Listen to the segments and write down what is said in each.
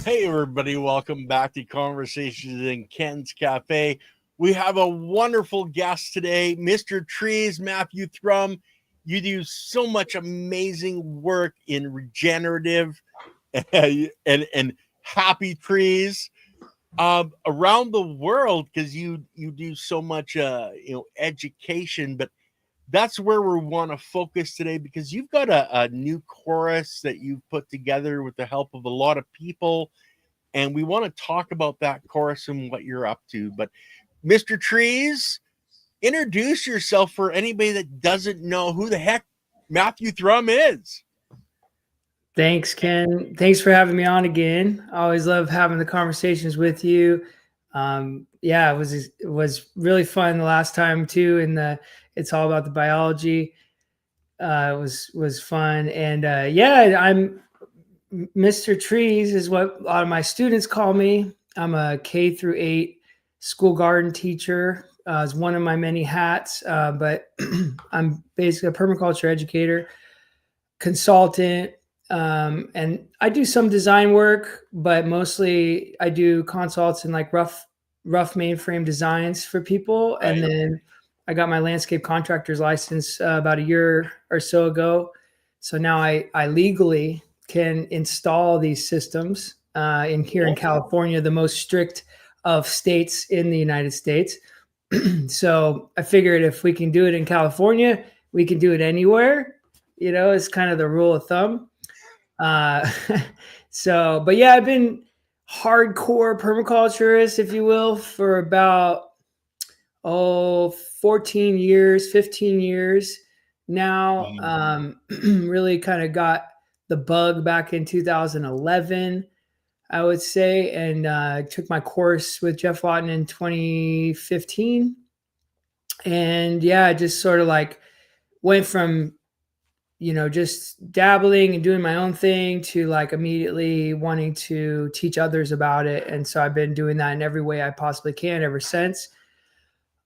Hey, everybody, welcome back to Conversations in Ken's Café. We have a wonderful guest today, Mr. Trees, Matthew Thrum. You do so much amazing work in regenerative and happy trees around the world because you do so much education, but that's where we want to focus today because you've got a new chorus that you've put together with the help of a lot of people, and we want to talk about that chorus and what you're up to. But Mr. Trees, introduce yourself for anybody that doesn't know who the heck Matthew Thrum is. Thanks, Ken. Thanks for having me on again. I always love having the conversations with you. It was really fun the last time too. It's all about the biology. It was fun, and I'm Mr. Trees is what a lot of my students call me. I'm a K through 8 school garden teacher. It's one of my many hats, but I'm basically a permaculture educator, consultant, and I do some design work, but mostly I do consults and like rough mainframe designs for people. Right. And then I got my landscape contractor's license about a year or so ago. So now I legally can install these systems in California, the most strict of states in the United States. So I figured if we can do it in California, we can do it anywhere. It's kind of the rule of thumb. But yeah, I've been hardcore permaculturist, if you will, for about 14 years, 15 years now. Really kind of got the bug back in 2011, I would say, and took my course with Jeff Lawton in 2015. And yeah, just sort of like went from just dabbling and doing my own thing to like immediately wanting to teach others about it. And so I've been doing that in every way I possibly can ever since.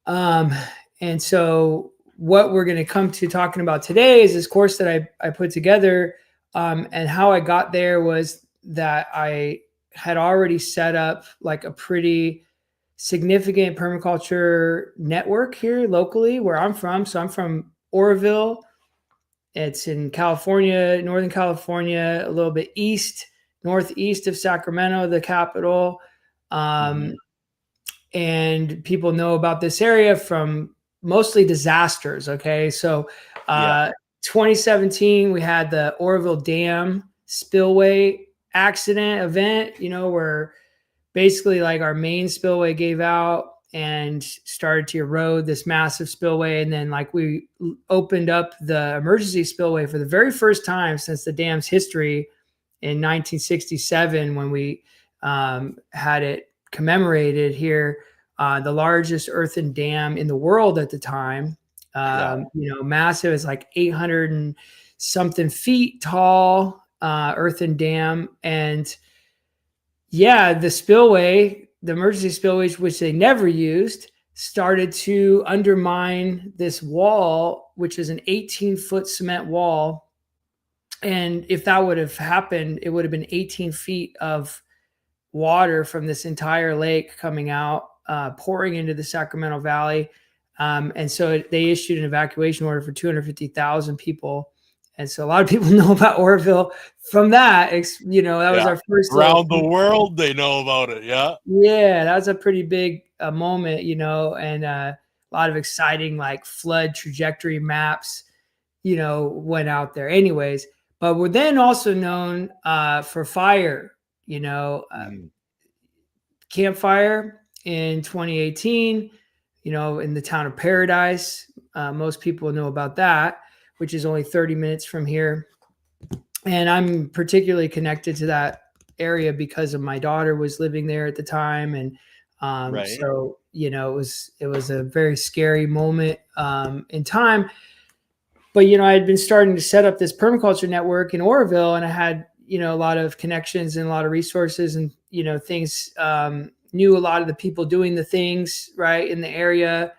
And so what we're going to come to talking about today is this course that I put together. And how I got there was that I had already set up like a pretty significant permaculture network here locally where I'm from. So I'm from Oroville. It's in California, Northern California, a little bit northeast of Sacramento, the capital. And people know about this area from mostly disasters. Okay. So 2017, we had the Oroville Dam spillway accident event, where basically like our main spillway gave out and started to erode this massive spillway. And then like we opened up the emergency spillway for the very first time since the dam's history in 1967, when we had it commemorated here, the largest earthen dam in the world at the time. Massive. It's like 800 and something feet tall, earthen dam. And yeah, the emergency spillways, which they never used, started to undermine this wall, which is an 18-foot cement wall. And if that would have happened, it would have been 18 feet of water from this entire lake coming out, pouring into the Sacramento Valley. And so they issued an evacuation order for 250,000 people. And so a lot of people know about Oroville from that. Was our first. Around the world, they know about it. Yeah. Yeah, that was a pretty big moment, and a lot of exciting like flood trajectory maps, went out there. Anyways, but we're then also known for fire, Camp Fire in 2018, in the town of Paradise. Most people know about that, which is only 30 minutes from here. And I'm particularly connected to that area because of my daughter was living there at the time. And so, it was a very scary moment in time. But, I had been starting to set up this permaculture network in Oroville, and I had, a lot of connections and a lot of resources and, things, knew a lot of the people doing the things right in the area.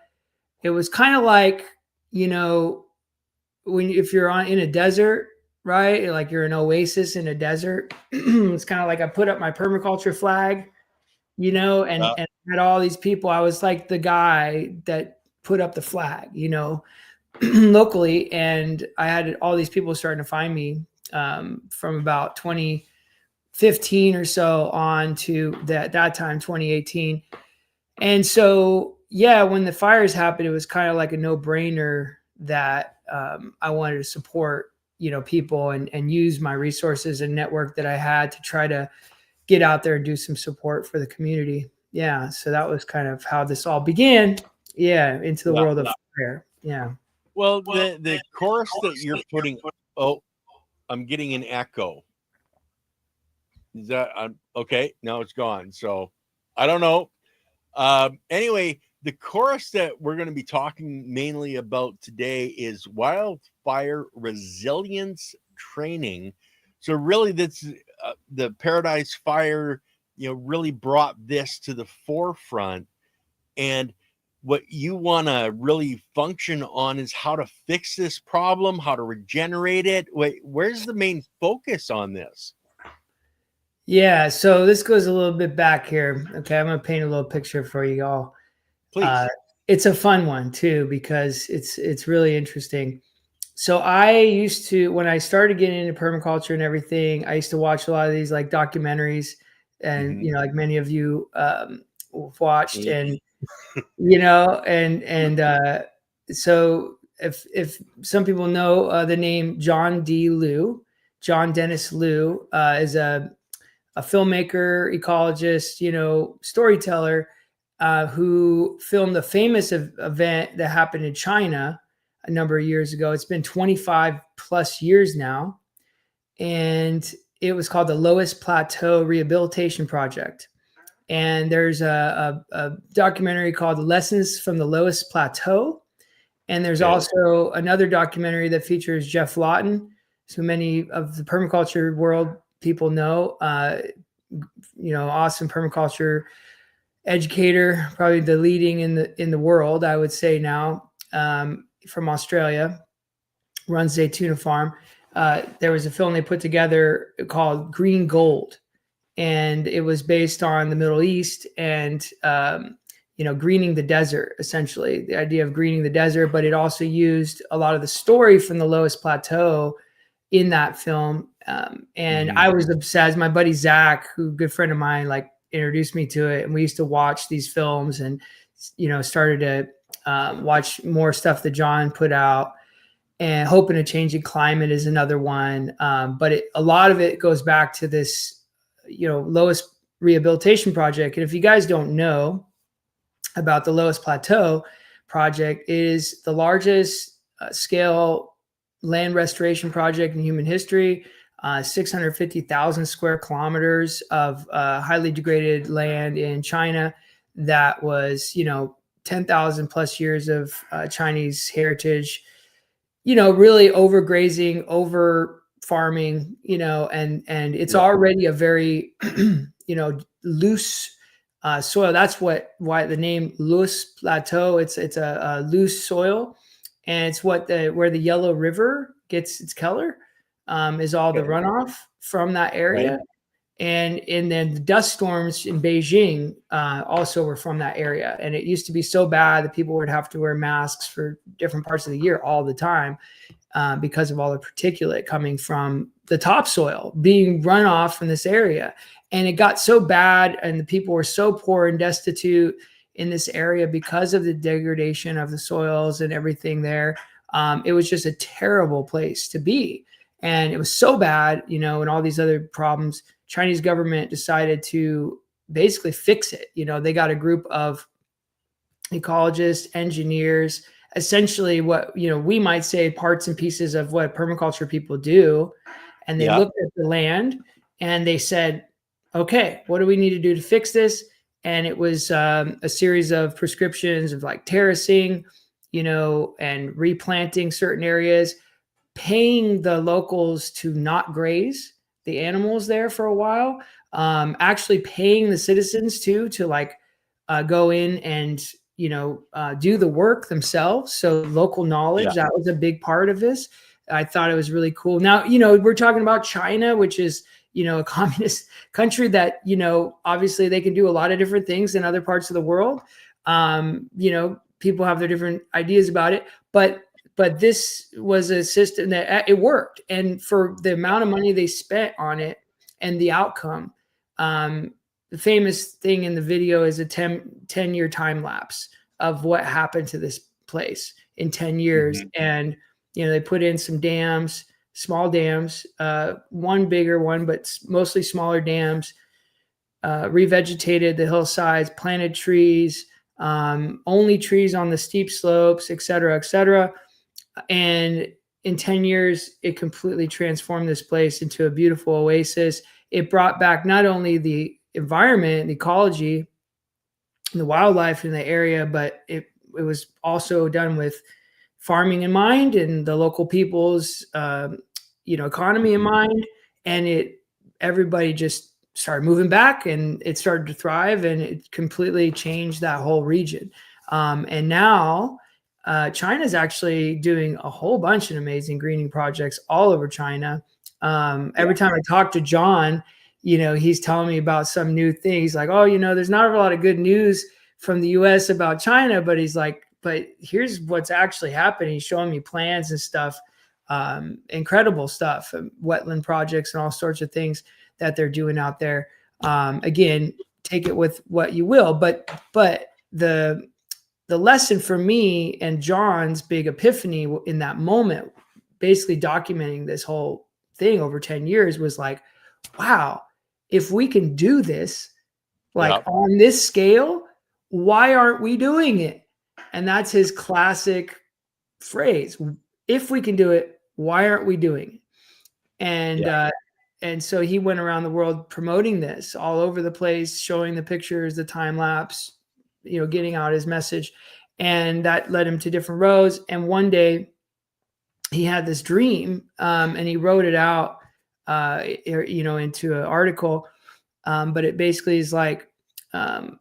It was kind of like, if you're in a desert right? Like you're an oasis in a desert. It's kind of like I put up my permaculture flag, you know, and had all these people. I was like the guy that put up the flag, you know, locally, and I had all these people starting to find me from about 2015 or so on to that time 2018. And so yeah, when the fires happened, it was kind of like a no-brainer that I wanted to support, you know, people and use my resources and network that I had to try to get out there and do some support for the community. Yeah, so that was kind of how this all began. Yeah, into the world of fire. Yeah. Well, the chorus that you're putting, oh, I'm getting an echo. Is that okay? Now it's gone. So I don't know. Anyway, the chorus that we're going to be talking mainly about today is wildfire resilience training. So really, that's the Paradise Fire, you know, really brought this to the forefront. And what you want to really function on is how to fix this problem, how to regenerate it. Wait, where's the main focus on this? Yeah, so this goes a little bit back here. Okay, I'm gonna paint a little picture for you all. Please. It's a fun one too because it's really interesting. So I used to, when I started getting into permaculture and everything, I used to watch a lot of these like documentaries, and you know, like many of you watched, and you know, and so if some people know the name John D. Liu, John Dennis Liu is a filmmaker, ecologist, you know, storyteller who filmed a famous event that happened in China a number of years ago. It's been 25 plus years now. And it was called the Loess Plateau Rehabilitation Project. And there's a documentary called Lessons from the Loess Plateau. And there's also another documentary that features Jeff Lawton, so many of the permaculture world people know, you know, awesome permaculture educator, probably the leading in the world, I would say now, from Australia, runs a tuna farm. There was a film they put together called Green Gold, and it was based on the Middle East and you know, greening the desert, essentially the idea of greening the desert, but it also used a lot of the story from the Loess Plateau in that film. And I was obsessed. My buddy Zach, who a good friend of mine, like introduced me to it, and we used to watch these films, and you know, started to watch more stuff that John put out. And Hope in a Changing Climate is another one, but a lot of it goes back to this, you know, Loess Rehabilitation Project. And if you guys don't know about the Loess Plateau Project, it is the largest scale land restoration project in human history. 650,000 square kilometers of highly degraded land in China that was, you know, 10,000 plus years of Chinese heritage, you know, really overgrazing, over farming, you know, and it's already a very, you know, loose soil. That's why the name Loess Plateau. It's a loose soil, and it's where the Yellow River gets its color. Is all the runoff from that area. And then the dust storms in Beijing also were from that area. And it used to be so bad that people would have to wear masks for different parts of the year all the time because of all the particulate coming from the topsoil being run off from this area. And it got so bad, and the people were so poor and destitute in this area because of the degradation of the soils and everything there. It was just a terrible place to be. And it was so bad, you know, and all these other problems. Chinese government decided to basically fix it. You know, they got a group of ecologists, engineers, essentially what, you know, we might say parts and pieces of what permaculture people do. And they looked at the land and they said, okay, what do we need to do to fix this? And it was a series of prescriptions of like terracing, you know, and replanting certain areas, paying the locals to not graze the animals there for a while, actually paying the citizens to like go in and, you know, do the work themselves. So local knowledge, that was a big part of this. I thought it was really cool. Now, we're talking about China, which is, a communist country that, obviously they can do a lot of different things in other parts of the world. People have their different ideas about it, but this was a system that it worked. And for the amount of money they spent on it and the outcome, the famous thing in the video is a 10-year time lapse of what happened to this place in 10 years. Mm-hmm. And, they put in some dams, small dams, one bigger one, but mostly smaller dams, revegetated the hillsides, planted trees, only trees on the steep slopes, et cetera, et cetera. And in 10 years, it completely transformed this place into a beautiful oasis. It brought back not only the environment, the ecology, the wildlife in the area, but it was also done with farming in mind and the local people's, economy in mind. And everybody just started moving back, and it started to thrive, and it completely changed that whole region. And now China's actually doing a whole bunch of amazing greening projects all over China. Every time I talk to John, he's telling me about some new thing. He's like, oh, there's not a lot of good news from the US about China, but he's like, but here's what's actually happening. He's showing me plans and stuff, incredible stuff, wetland projects and all sorts of things that they're doing out there. Again, take it with what you will, but the lesson for me and John's big epiphany in that moment, basically documenting this whole thing over 10 years, was like, wow, if we can do this, on this scale, why aren't we doing it? And that's his classic phrase. If we can do it, why aren't we doing it? And so he went around the world promoting this all over the place, showing the pictures, the time lapse, getting out his message. And that led him to different roads. And one day he had this dream, and he wrote it out, into an article. But it basically is like the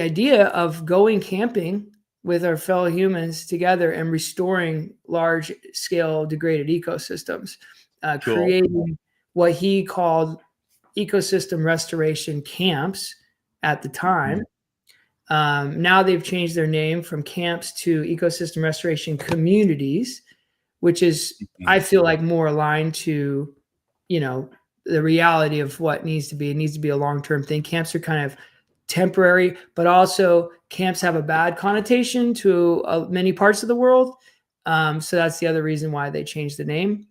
idea of going camping with our fellow humans together and restoring large scale degraded ecosystems, creating what he called ecosystem restoration camps at the time. Now they've changed their name from camps to ecosystem restoration communities, which is, I feel like, more aligned to, the reality of what needs to be. It needs to be a long-term thing. Camps are kind of temporary, but also camps have a bad connotation to many parts of the world. So that's the other reason why they changed the name.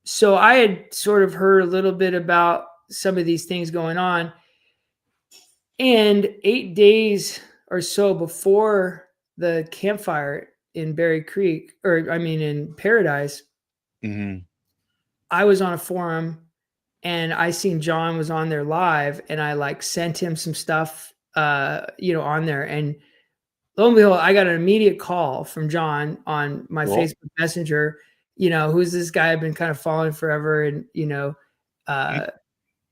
So I had sort of heard a little bit about some of these things going on. And 8 days or so before the campfire in Berry Creek, in Paradise, I was on a forum and I seen John was on there live, and I sent him some stuff, on there. And lo and behold, I got an immediate call from John on my Facebook Messenger. Who's this guy I've been kind of following forever, and thought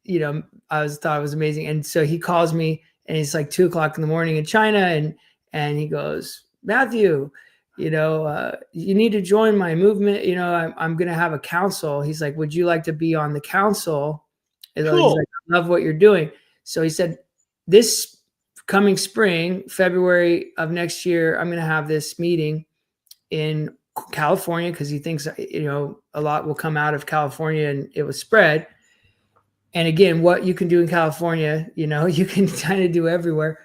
it was amazing. And so he calls me, and it's like 2:00 in the morning in China, and he goes, Matthew, you need to join my movement. I'm going to have a council. He's like, would you like to be on the council? And cool. He's like, I love what you're doing. So he said, this coming spring, February of next year, I'm going to have this meeting in California, because he thinks, a lot will come out of California and it will spread. And again, what you can do in California, you can kind of do everywhere.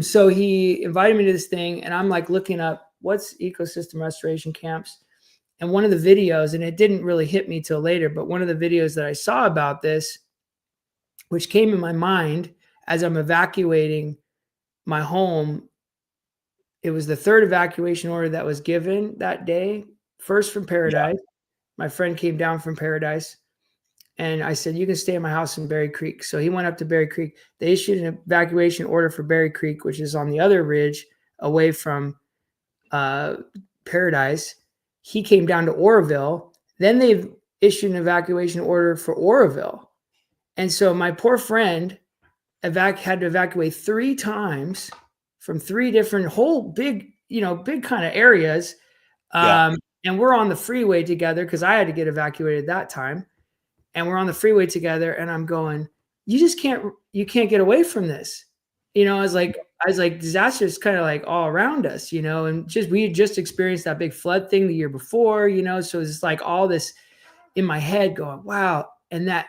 So he invited me to this thing, and I'm looking up what's ecosystem restoration camps. And one of the videos, and it didn't really hit me till later, but one of the videos that I saw about this, which came in my mind as I'm evacuating my home, it was the third evacuation order that was given that day, first from Paradise. Yeah. My friend came down from Paradise, and I said, you can stay in my house in Berry Creek. So he went up to Berry Creek. They issued an evacuation order for Berry Creek, which is on the other ridge away from Paradise. He came down to Oroville. Then they've issued an evacuation order for Oroville. And so my poor friend had to evacuate 3 times from 3 different whole big kind of areas. And we're on the freeway together because I had to get evacuated that time. And we're on the freeway together, and I'm going, you can't get away from this. I was like, disaster is kind of like all around us, and we had just experienced that big flood thing the year before, so it's like all this in my head going, wow. And that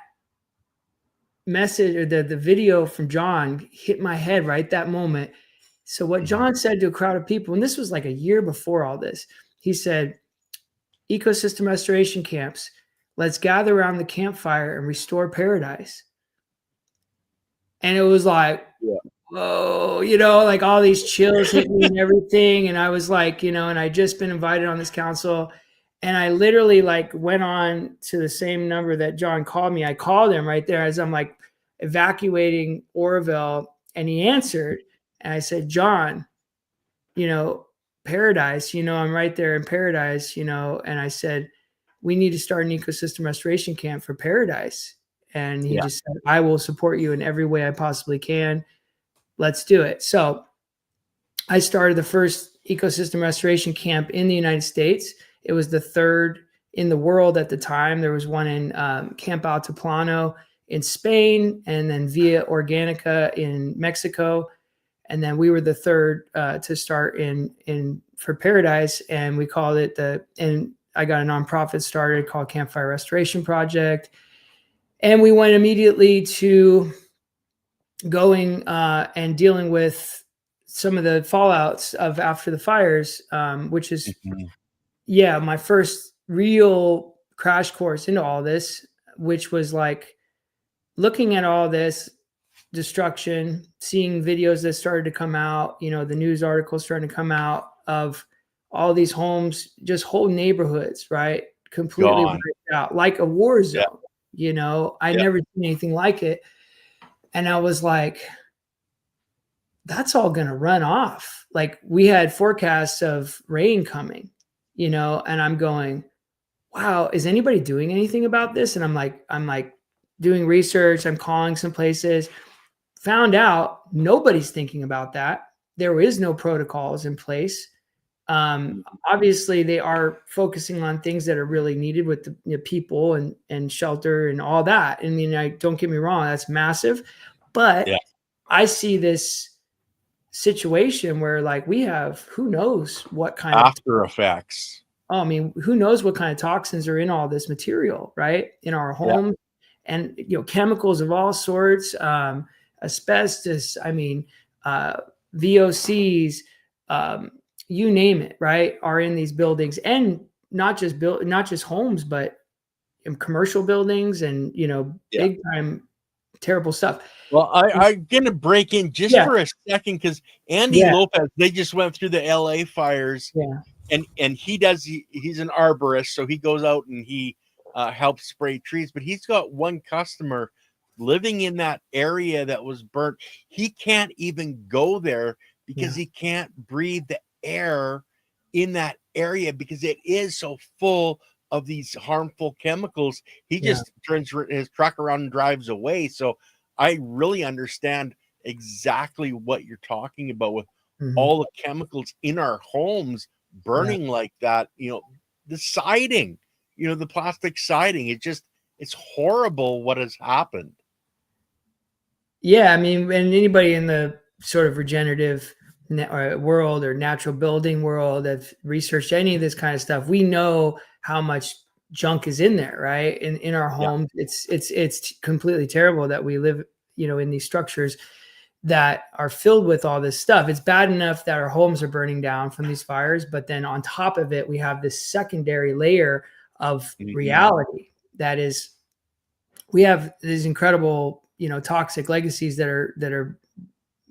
message or the video from John hit my head right that moment. So what John said to a crowd of people, and this was like a year before all this, he said, ecosystem restoration camps, let's gather around the campfire and restore paradise. And it was like, whoa, like all these chills hit me and everything. And I was like, and I just been invited on this council. And I literally like went on to the same number that John called me. I called him right there as I'm like evacuating Oroville, and he answered. And I said, John, paradise, I'm right there in paradise, and I said, we need to start an ecosystem restoration camp for paradise. And he just said, I will support you in every way I possibly can. Let's do it. So I started the first ecosystem restoration camp in the United States. It was the third in the world at the time. There was one in Camp Altiplano in Spain, and then Via Organica in Mexico. And then we were the third to start for Paradise, and we called it and I got a nonprofit started called Campfire Restoration Project. And we went immediately to going and dealing with some of the fallouts of after the fires, which is, my first real crash course into all this, which was like looking at all this destruction, seeing videos that started to come out, the news articles starting to come out of all these homes, just whole neighborhoods, right? Completely wiped out, like a war zone. I never seen anything like it. And I was like, that's all going to run off. Like we had forecasts of rain coming, and I'm going, wow, is anybody doing anything about this? And I'm like doing research. I'm calling some places, found out nobody's thinking about that. There is no protocols in place. Obviously they are focusing on things that are really needed with the people and shelter and all that. I mean, don't get me wrong, that's massive, but I see this situation where like we have, who knows what kind of after effects. Oh, I mean, who knows what kind of toxins are in all this material, right? In our home, and chemicals of all sorts, asbestos. I mean, VOCs, you name it, right? Are in these buildings, and not just homes, but in commercial buildings, and big time terrible stuff. Well, I'm gonna break in just for a second because Andy Lopez, they just went through the LA fires. And he's an arborist, so he goes out and he helps spray trees, but he's got one customer living in that area that was burnt. He can't even go there because he can't breathe the air in that area because it is so full of these harmful chemicals. He just turns his truck around and drives away. So I really understand exactly what you're talking about with all the chemicals in our homes burning like that. The siding, the plastic siding, it's horrible what has happened. I mean, and anybody in the sort of regenerative world or natural building world that researched any of this kind of stuff, we know how much junk is in there, right? In our homes. It's completely terrible that we live, in these structures that are filled with all this stuff. It's bad enough that our homes are burning down from these fires, but then on top of it, we have this secondary layer of reality that is, we have these incredible, toxic legacies that are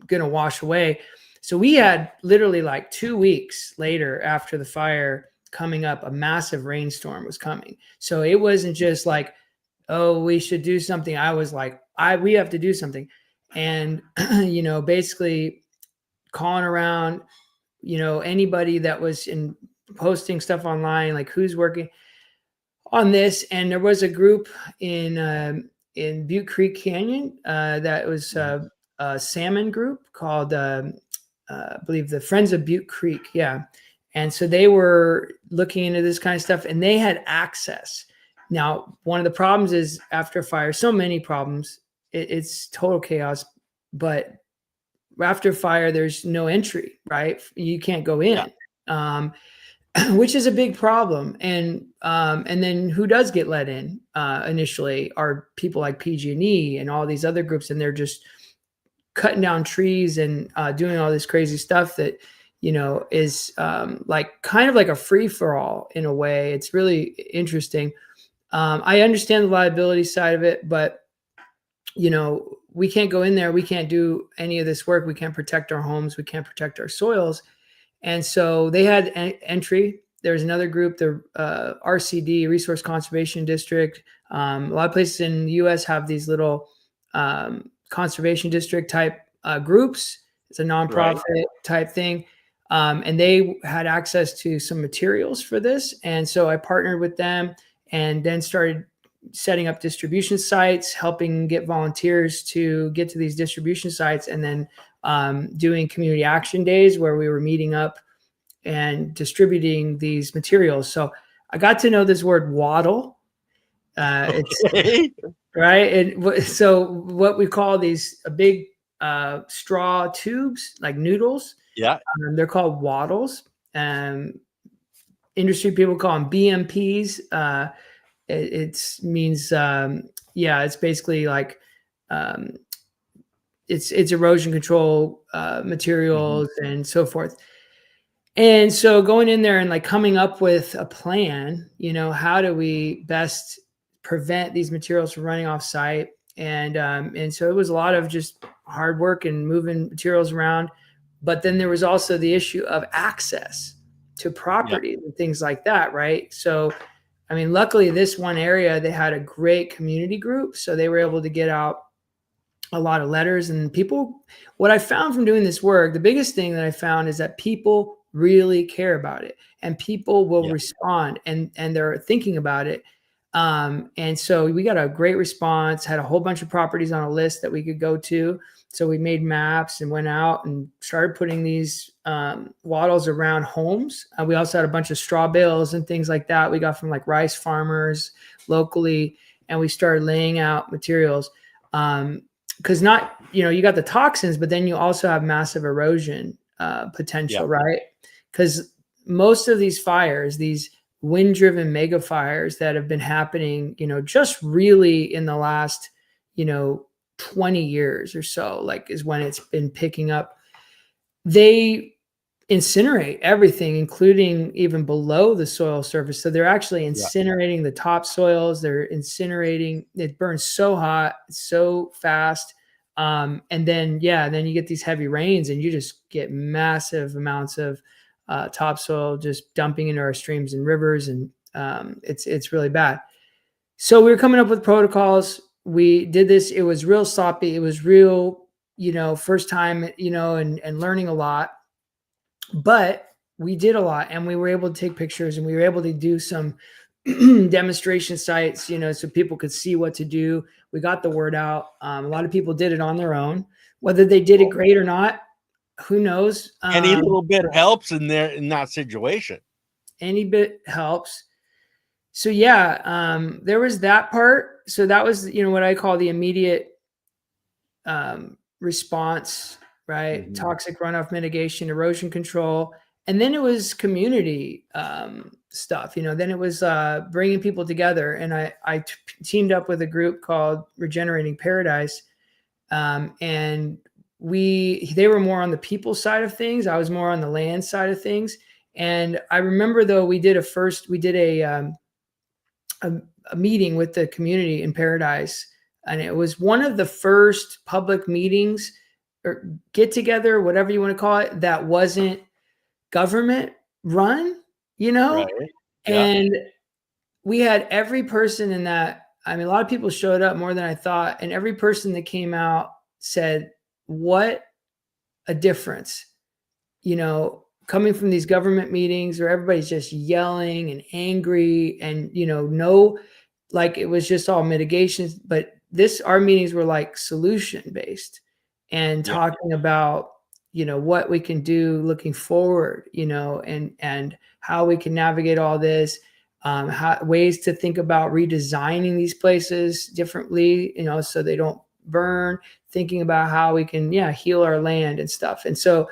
going to wash away. So we had literally like 2 weeks later after the fire coming up, a massive rainstorm was coming. So it wasn't just like, oh, we should do something. I was like, we have to do something. And, basically calling around, anybody that was posting stuff online, like who's working on this. And there was a group in Butte Creek Canyon that was a salmon group called, I believe, the Friends of Butte Creek. Yeah. And so they were looking into this kind of stuff, and they had access. Now, one of the problems is after fire, so many problems, it's total chaos, but after fire, there's no entry, right? You can't go in, which is a big problem. And then who does get let in initially are people like PG&E and all these other groups, and they're just cutting down trees and doing all this crazy stuff that, is like kind of like a free for all in a way. It's really interesting. I understand the liability side of it, but we can't go in there. We can't do any of this work. We can't protect our homes. We can't protect our soils. And so they had entry. There's another group, the RCD, Resource Conservation District. A lot of places in the U.S. have these little conservation district type groups. It's a nonprofit type thing. And they had access to some materials for this. And so I partnered with them and then started setting up distribution sites, helping get volunteers to get to these distribution sites, and then doing community action days where we were meeting up and distributing these materials. So I got to know this word wattle. It's right. And so what we call these big straw tubes, like noodles. Yeah. They're called wattles. Industry people call them BMPs. It means, it's basically like, it's erosion control materials and so forth. And so going in there and like coming up with a plan, how do we best prevent these materials from running off site? And so it was a lot of just hard work and moving materials around. But then there was also the issue of access to property and things like that, right? So, I mean, luckily this one area, they had a great community group. So they were able to get out a lot of letters, and people, what I found from doing this work, the biggest thing that I found is that people really care about it, and people will respond, and they're thinking about it. And so we got a great response, had a whole bunch of properties on a list that we could go to. So we made maps and went out and started putting these wattles around homes. We also had a bunch of straw bales and things like that we got from like rice farmers locally, and we started laying out materials. Because you got the toxins, but then you also have massive erosion potential, right? Because most of these fires, these wind-driven mega fires that have been happening, just really in the last, 20 years or so, like is when it's been picking up. They incinerate everything, including even below the soil surface. So they're actually incinerating the topsoils. They're incinerating. It burns so hot, so fast. And then you get these heavy rains, and you just get massive amounts of topsoil just dumping into our streams and rivers, and it's really bad. So we were coming up with protocols. We did this. It was real sloppy. It was real, first time, and learning a lot. But we did a lot, and we were able to take pictures, and we were able to do some demonstration sites, so people could see what to do. We got the word out. A lot of people did it on their own. Whether they did it great or not, who knows? Any little bit helps in that situation. Any bit helps. So there was that part. So that was, what I call the immediate response, right? Toxic runoff mitigation, erosion control. And then it was community stuff, then it was bringing people together. And I teamed up with a group called Regenerating Paradise. And they were more on the people side of things. I was more on the land side of things. And I remember though, we did a meeting with the community in Paradise. And it was one of the first public meetings or get together, whatever you want to call it, that wasn't government run, Right. And we had every person in that. I mean, a lot of people showed up, more than I thought. And every person that came out said, what a difference, coming from these government meetings where everybody's just yelling and angry and, like it was just all mitigations. But our meetings were like solution based and talking about, what we can do looking forward, and how we can navigate all this, ways to think about redesigning these places differently, so they don't burn, thinking about how we can, heal our land and stuff. And so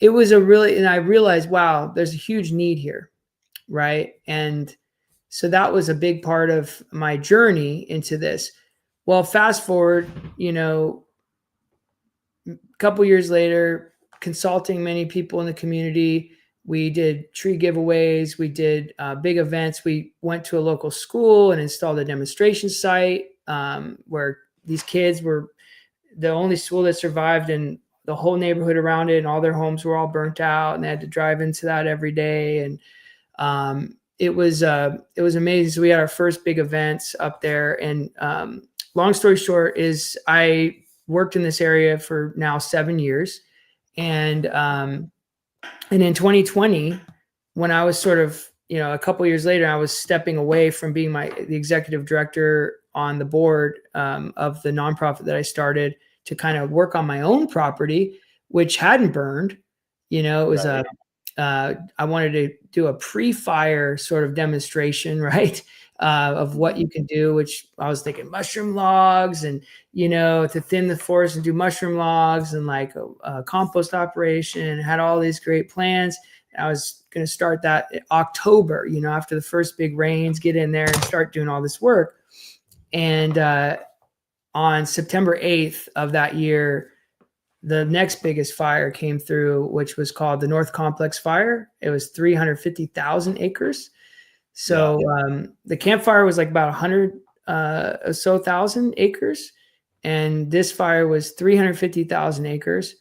it was and I realized, wow, there's a huge need here. Right. And so that was a big part of my journey into this. Well, fast forward, a couple years later, consulting many people in the community. We did tree giveaways. We did big events. We went to a local school and installed a demonstration site where these kids were the only school that survived, and the whole neighborhood around it and all their homes were all burnt out, and they had to drive into that every day. And it was amazing. So we had our first big events up there. And long story short is I worked in this area for now 7 years. And in 2020, when I was sort of, a couple of years later, I was stepping away from being the executive director on the board of the nonprofit that I started to kind of work on my own property, which hadn't burned. It was I wanted to do a pre-fire sort of demonstration, right? Of what you can do, which I was thinking mushroom logs and, to thin the forest and do mushroom logs and like a compost operation, had all these great plans. I was going to start that in October, after the first big rains, get in there and start doing all this work. And on September 8th of that year, the next biggest fire came through, which was called the North Complex Fire. It was 350,000 acres. So the campfire was like about 100 or so thousand acres. And this fire was 350,000 acres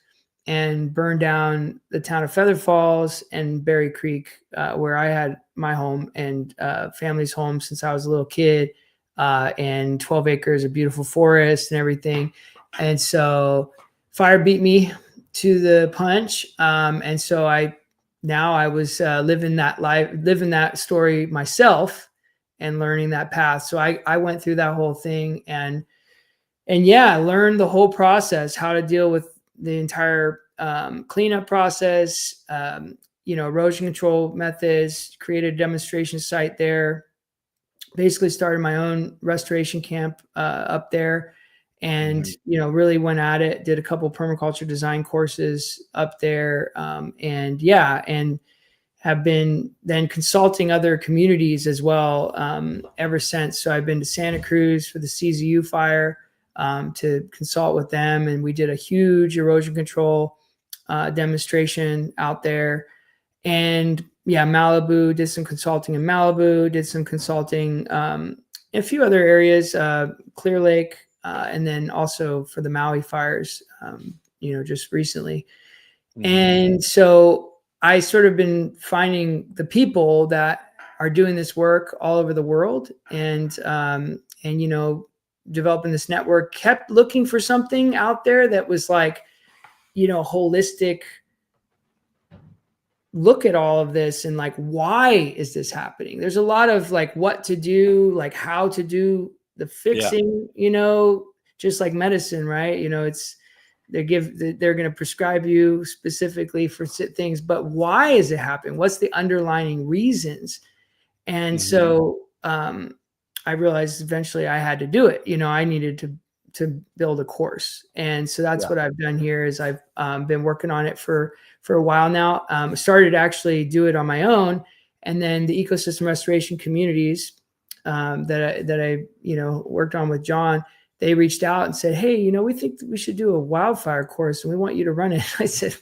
and burned down the town of Feather Falls and Berry Creek, where I had my home and family's home since I was a little kid, and 12 acres of beautiful forest and everything. And so fire beat me to the punch. And so I was living that story myself and learning that path. So I went through that whole thing and learned the whole process, how to deal with the entire cleanup process, erosion control methods, created a demonstration site there, basically started my own restoration camp up there. And, really went at it, did a couple of permaculture design courses up there. And have been then consulting other communities as well ever since. So I've been to Santa Cruz for the CZU fire to consult with them. And we did a huge erosion control demonstration out there. And Malibu, did some consulting in Malibu, did some consulting in a few other areas, Clear Lake, and then also for the Maui fires, just recently. Mm-hmm. And so I sort of been finding the people that are doing this work all over the world and developing this network, kept looking for something out there that was like, holistic look at all of this and like, why is this happening? There's a lot of like what to do, like how to do the fixing, just like medicine, right? They're going to prescribe you specifically for things, but why is it happening? What's the underlying reasons? And so I realized eventually I had to do it. I needed to build a course. And so that's what I've done here is I've been working on it for a while now. Started actually do it on my own. And then the ecosystem restoration communities that I worked on with John, they reached out and said, hey, we think we should do a wildfire course and we want you to run it. I said,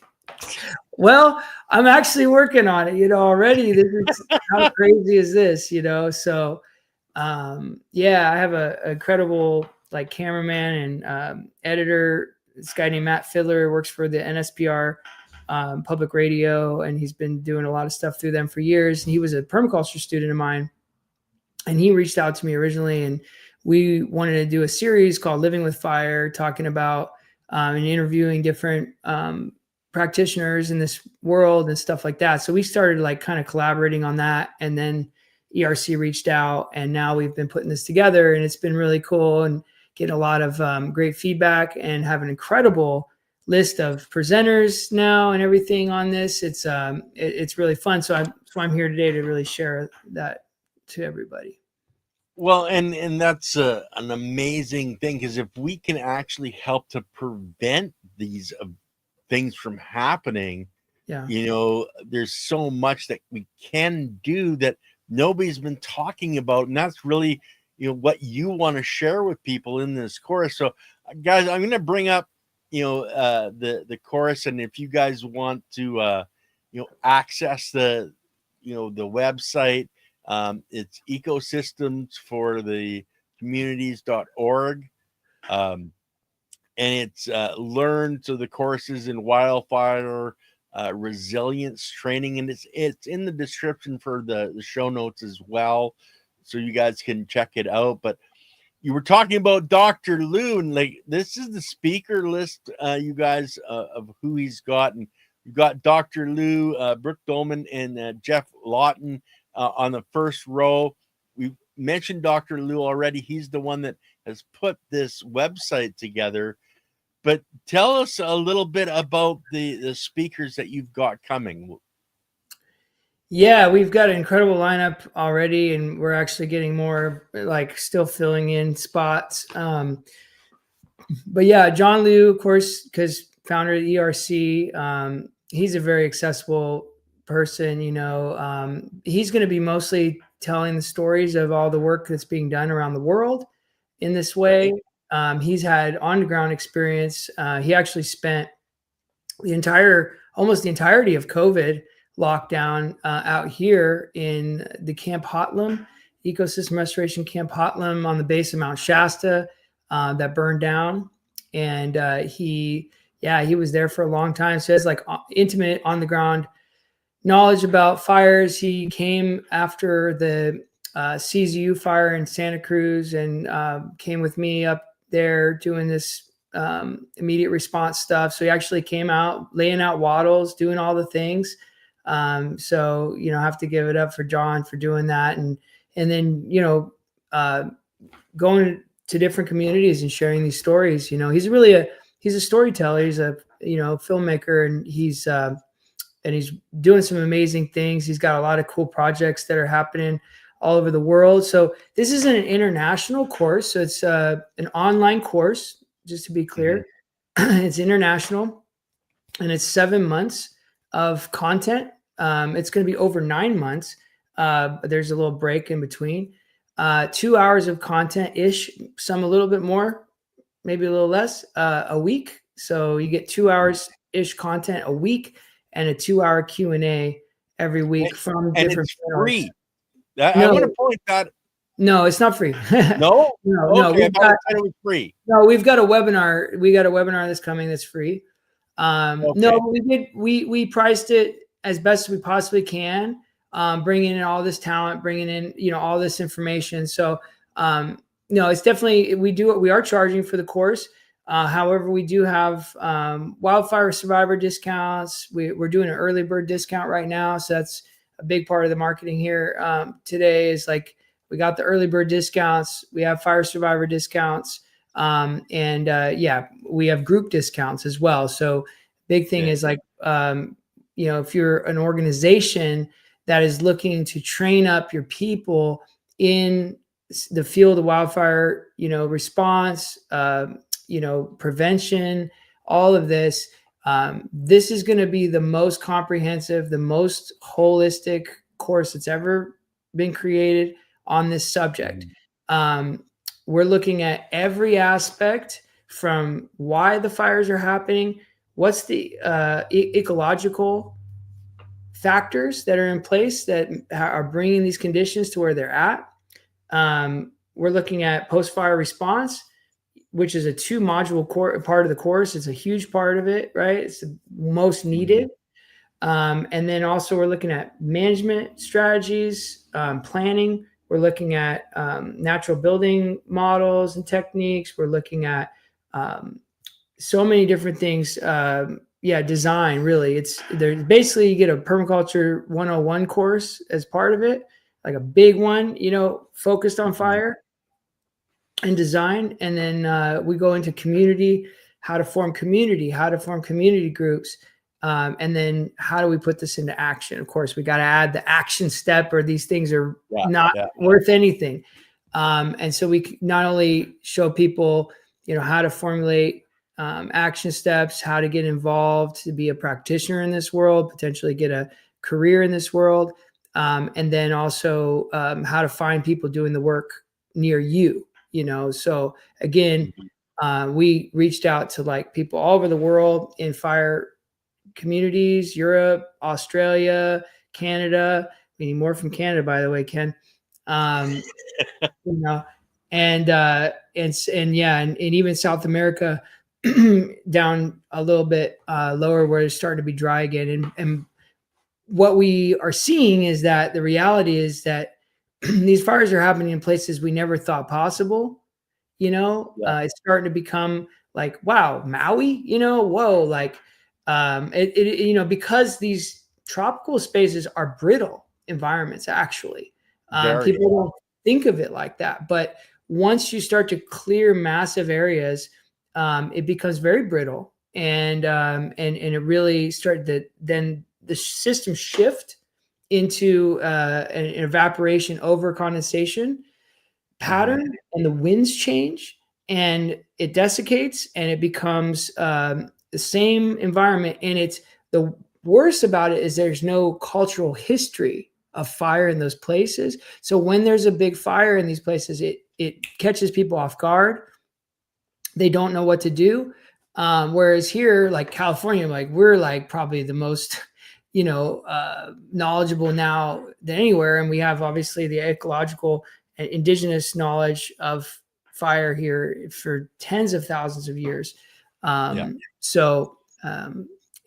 well, I'm actually working on it, already. This is how crazy is this, So, I have an incredible like cameraman and editor. This guy named Matt Fiddler works for the NSPR public radio, and he's been doing a lot of stuff through them for years. And he was a permaculture student of mine, and he reached out to me originally, and we wanted to do a series called Living with Fire, talking about and interviewing different practitioners in this world and stuff like that. So we started like kind of collaborating on that, and then ERC reached out, and now we've been putting this together, and it's been really cool and getting a lot of great feedback and have an incredible list of presenters now and everything on this. It's really fun. So I'm here today to really share that to everybody. Well, and that's an amazing thing, because if we can actually help to prevent these things from happening, Yeah. There's so much that we can do that nobody's been talking about, and that's really what you want to share with people in this course. So, guys, I'm going to bring up the course, and if you guys want to access the the website, it's ecosystems for the communities.org. And it's learn. So the courses in wildfire resilience training, and it's in the description for the show notes as well, so you guys can check it out. But you were talking about Dr. Lou, and like, this is the speaker list, you guys, of who he's got. And you've got Dr. Lou, Brooke Dolman, and Jeff Lawton on the first row. We mentioned Dr. Lou already. He's the one that has put this website together. But tell us a little bit about the speakers that you've got coming. Yeah, we've got an incredible lineup already, and we're actually getting more, like, still filling in spots. But yeah, John Liu, of course, because founder of ERC, he's a very accessible person. He's going to be mostly telling the stories of all the work that's being done around the world in this way. He's had on-the-ground experience. He actually spent almost the entirety of COVID lockdown out here in the Camp Hotlam, Ecosystem Restoration Camp Hotlam on the base of Mount Shasta that burned down. And he was there for a long time. So he has like intimate on the ground knowledge about fires. He came after the CZU fire in Santa Cruz and came with me up there doing this immediate response stuff. So he actually came out laying out wattles, doing all the things. So have to give it up for John for doing that, and then going to different communities and sharing these stories. He's a storyteller. He's a filmmaker, and he's doing some amazing things. He's got a lot of cool projects that are happening all over the world. So this isn't an international course. So it's an online course, just to be clear. Mm-hmm. It's international, and it's 7 months of content. It's going to be over 9 months. There's a little break in between. 2 hours of content-ish, some a little bit more, maybe a little less, a week. So you get 2 hours-ish content a week and a 2-hour Q&A every week from different free. I want to point that. No, it's not free. No? No. Okay, I thought it was free. No, we've got a webinar. We got a webinar that's coming that's free. Okay. No, we priced it as best as we possibly can, bringing in all this talent, bringing in, all this information. So, it's definitely, we are charging for the course. However, we do have wildfire survivor discounts. We're doing an early bird discount right now. So that's a big part of the marketing here today, is like, we got the early bird discounts. We have fire survivor discounts. And we have group discounts as well. So big thing is like, if you're an organization that is looking to train up your people in the field of wildfire, response, prevention, all of this, this is going to be the most comprehensive, the most holistic course that's ever been created on this subject. We're looking at every aspect, from why the fires are happening, what's the ecological factors that are in place that are bringing these conditions to where they're at. We're looking at post-fire response, which is a 2-module part of the course. It's a huge part of it, right? It's the most needed. And then also we're looking at management strategies, planning. We're looking at natural building models and techniques. We're looking at so many different things. Design, really. Basically, you get a Permaculture 101 course as part of it, like a big one, focused on fire and design. And then we go into community how to form community, how to form community groups. And then how do we put this into action? Of course, we got to add the action step, or these things are not worth anything. And so we not only show people, how to formulate action steps, how to get involved, to be a practitioner in this world, potentially get a career in this world, and then also how to find people doing the work near you. So again, we reached out to like people all over the world in fire communities, Europe, Australia, Canada. We need more from Canada, by the way, Ken. And even South America down a little bit lower, where it's starting to be dry again. And what we are seeing is that the reality is that these fires are happening in places we never thought possible. It's starting to become like, wow, Maui, whoa, like because these tropical spaces are brittle environments, actually. People don't think of it like that, but once you start to clear massive areas, it becomes very brittle, and it really started to, then the system shift into an evaporation over condensation pattern, and the winds change, and it desiccates, and it becomes the same environment. And it's the worst about it is there's no cultural history of fire in those places. So when there's a big fire in these places, it catches people off guard. They don't know what to do. Whereas here, like California, like we're like probably the most, knowledgeable now than anywhere. And we have obviously the ecological and indigenous knowledge of fire here for tens of thousands of years.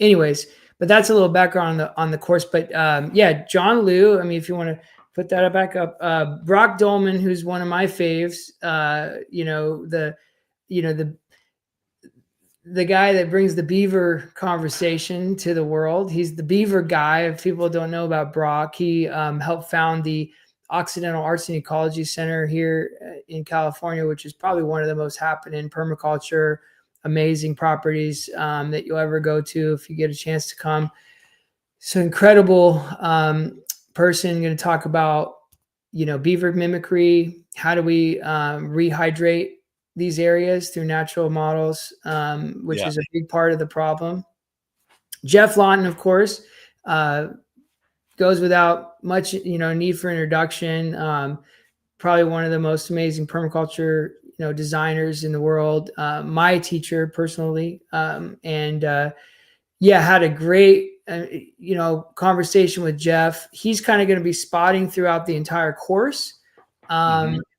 Anyways, but that's a little background on the course. But John Liu, I mean, if you want to put that back up, Brock Dolman, who's one of my faves, the guy that brings the beaver conversation to the world. He's the beaver guy. If people don't know about Brock, he helped found the Occidental Arts and Ecology Center here in California, which is probably one of the most happening permaculture, amazing properties that you'll ever go to if you get a chance to come. So incredible person, going to talk about, beaver mimicry. How do we rehydrate these areas through natural models, which is a big part of the problem. Jeff Lawton, of course, goes without much, need for introduction. Probably one of the most amazing permaculture, designers in the world. My teacher personally, had a great, conversation with Jeff. He's kind of going to be spotting throughout the entire course.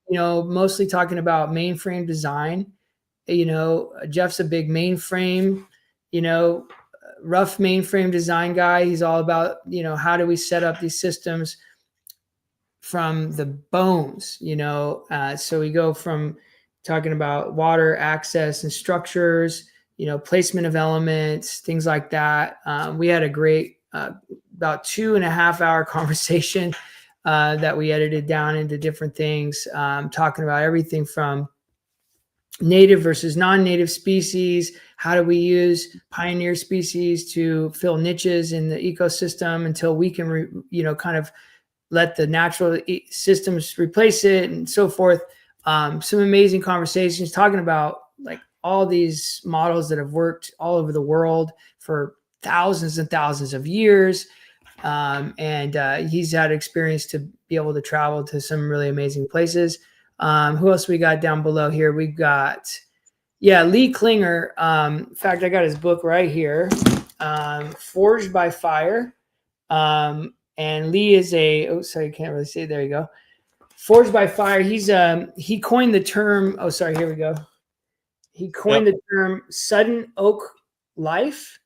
Mostly talking about mainframe design. Jeff's a big mainframe, rough mainframe design guy. He's all about, how do we set up these systems from the bones, so we go from talking about water access and structures, placement of elements, things like that. We had a great about 2.5 hour conversation that we edited down into different things, talking about everything from native versus non-native species. How do we use pioneer species to fill niches in the ecosystem until we can, kind of let the natural systems replace it, and so forth. Some amazing conversations talking about like all these models that have worked all over the world for thousands and thousands of years. He's had experience to be able to travel to some really amazing places. Who else we got down below here? We got, Lee Klinger. In fact, I got his book right here, Forged by Fire. And Lee is I can't really say it. There you go. Forged by Fire. He coined the term. Oh, sorry. Here we go. He coined the term sudden oak life.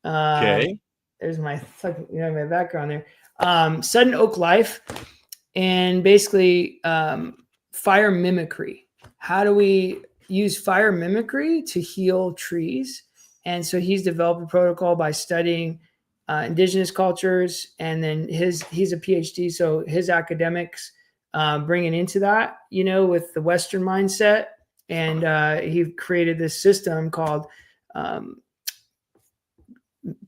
There's my background there. Sudden oak life, and basically fire mimicry. How do we use fire mimicry to heal trees? And so he's developed a protocol by studying indigenous cultures, and then he's a PhD, so his academics bringing into that, with the Western mindset, and he created this system called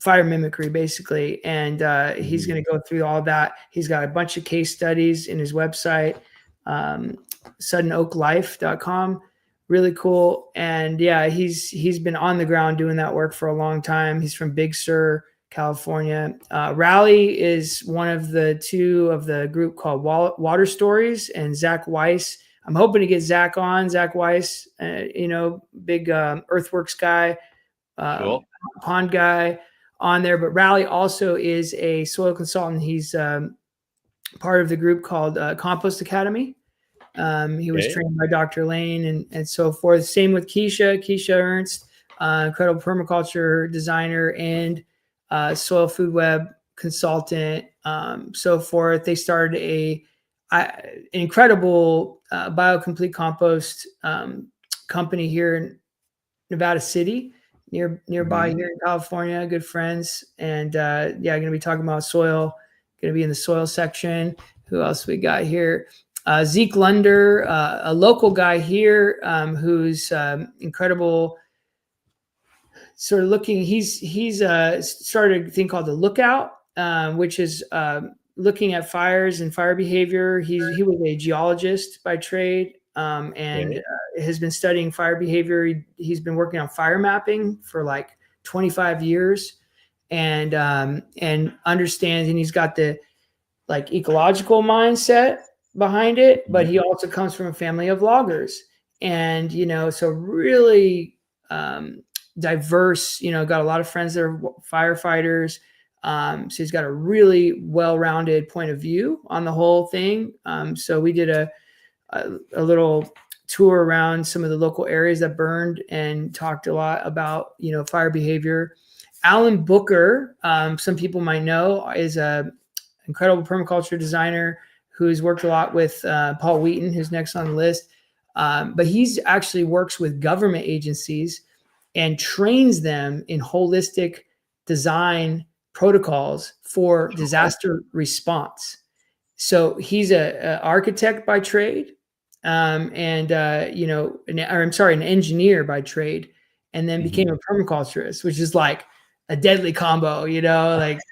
fire mimicry, basically. And he's going to go through all that. He's got a bunch of case studies in his website, suddenoaklife.com. Really cool. And yeah, he's been on the ground doing that work for a long time. He's from Big Sur, California. Raleigh is one of the two of the group called Water Stories, and Zach Weiss. I'm hoping to get Zach on. Zach Weiss, big earthworks guy, Cool. pond guy on there. But Raleigh also is a soil consultant. He's part of the group called Compost Academy. He was trained by Dr. Lane and so forth. Same with Keisha Ernst, incredible permaculture designer and soil food web consultant, so forth. They started an incredible biocomplete compost company here in Nevada City, nearby here in California. Good friends. And going to be talking about soil, going to be in the soil section. Who else we got here? Zeke Lunder, a local guy here, who's incredible. Sort of looking, he's started a thing called the Lookout, which is looking at fires and fire behavior. He was a geologist by trade, and has been studying fire behavior. He's been working on fire mapping for like 25 years, and understands, and he's got the like ecological mindset behind it, but he also comes from a family of loggers, and so really diverse. Got a lot of friends that are firefighters, so he's got a really well-rounded point of view on the whole thing. So we did a little tour around some of the local areas that burned and talked a lot about fire behavior. Alan Booker, some people might know, is a incredible permaculture designer who's worked a lot with Paul Wheaton, who's next on the list. But he's actually works with government agencies and trains them in holistic design protocols for disaster response. So he's an architect by trade, an engineer by trade, and then became a permaculturist, which is like a deadly combo, that's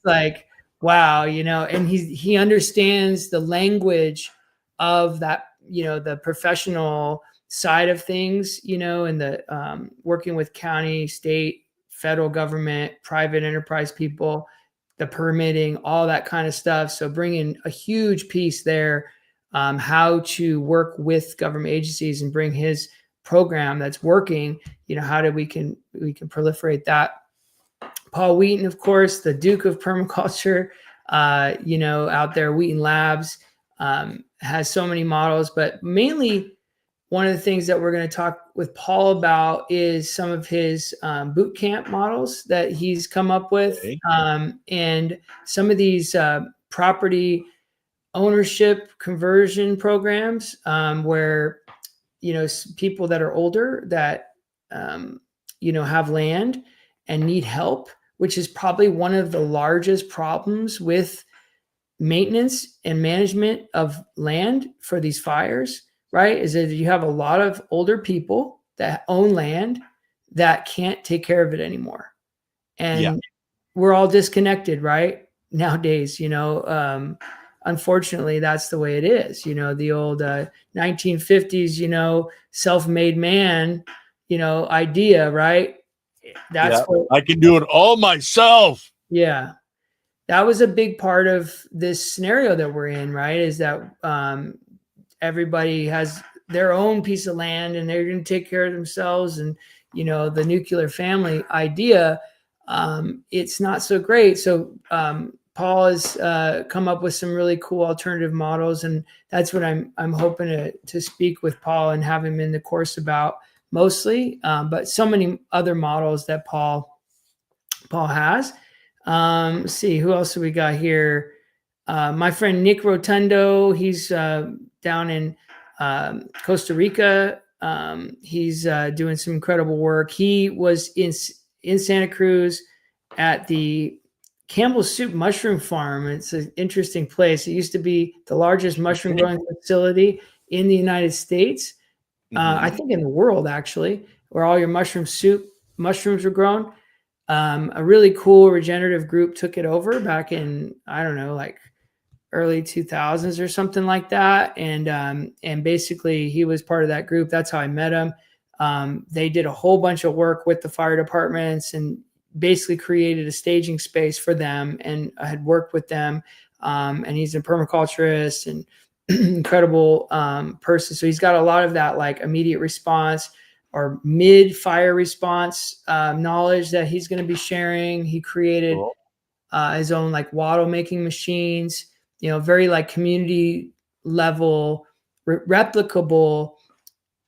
like, wow, and he understands the language of that, the professional side of things, and the working with county, state, federal government, private enterprise people, the permitting, all that kind of stuff. So bringing a huge piece there, how to work with government agencies and bring his program that's working, how do we can proliferate that. Paul Wheaton, of course, the Duke of Permaculture, out there, Wheaton Labs, has so many models, but mainly one of the things that we're going to talk with Paul about is some of his boot camp models that he's come up with, and some of these property ownership conversion programs, where people that are older that have land and need help, which is probably one of the largest problems with maintenance and management of land for these fires, right? Is that you have a lot of older people that own land that can't take care of it anymore. And we're all disconnected, right? Nowadays, unfortunately, that's the way it is. The old 1950s, self-made man, idea, right? That's what I can do it all myself. Yeah. That was a big part of this scenario that we're in, right? Is that everybody has their own piece of land and they're going to take care of themselves. And, the nuclear family idea, it's not so great. So Paul has come up with some really cool alternative models. And that's what I'm hoping to speak with Paul and have him in the course about mostly, but so many other models that Paul has. Let's see, who else have we got here? My friend Nick Rotundo, he's down in Costa Rica. He's doing some incredible work. He was in Santa Cruz at the Campbell's Soup Mushroom Farm. It's an interesting place. It used to be the largest mushroom growing facility in the United States, I think in the world, actually. where all your mushrooms were grown. A really cool regenerative group took it over back in, I don't know, like early 2000s or something like that. And basically he was part of that group. That's how I met him. They did a whole bunch of work with the fire departments and basically created a staging space for them. And I had worked with them. And he's a permaculturist and incredible person. So he's got a lot of that like immediate response or mid fire response knowledge that he's going to be sharing. He created his own like wattle making machines, very like community level replicable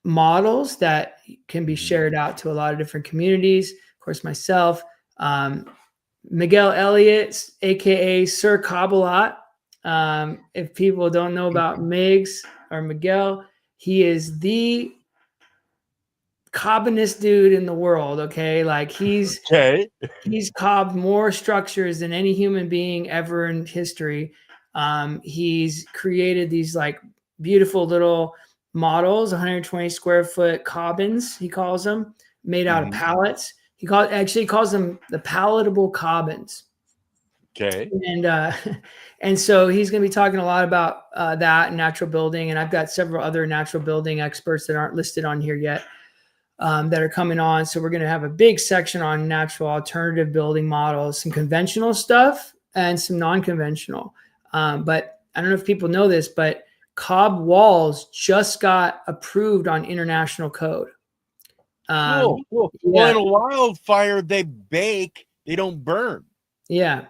models that can be shared out to a lot of different communities. Of course, myself, Miguel Elliott, aka Sir Cobbleot. If people don't know about Migs or Miguel, he is the cobbinest dude in the world. Okay, like he's cobbed more structures than any human being ever in history. He's created these like beautiful little models, 120 square foot cobbins, he calls them, made out of pallets. He calls them the palatable cobbins. Okay. And so he's going to be talking a lot about that and natural building. And I've got several other natural building experts that aren't listed on here yet that are coming on. So we're going to have a big section on natural alternative building models, some conventional stuff and some non-conventional. But I don't know if people know this, but cob walls just got approved on international code. Cool. Yeah. Well, in a wildfire, they bake, they don't burn. Yeah.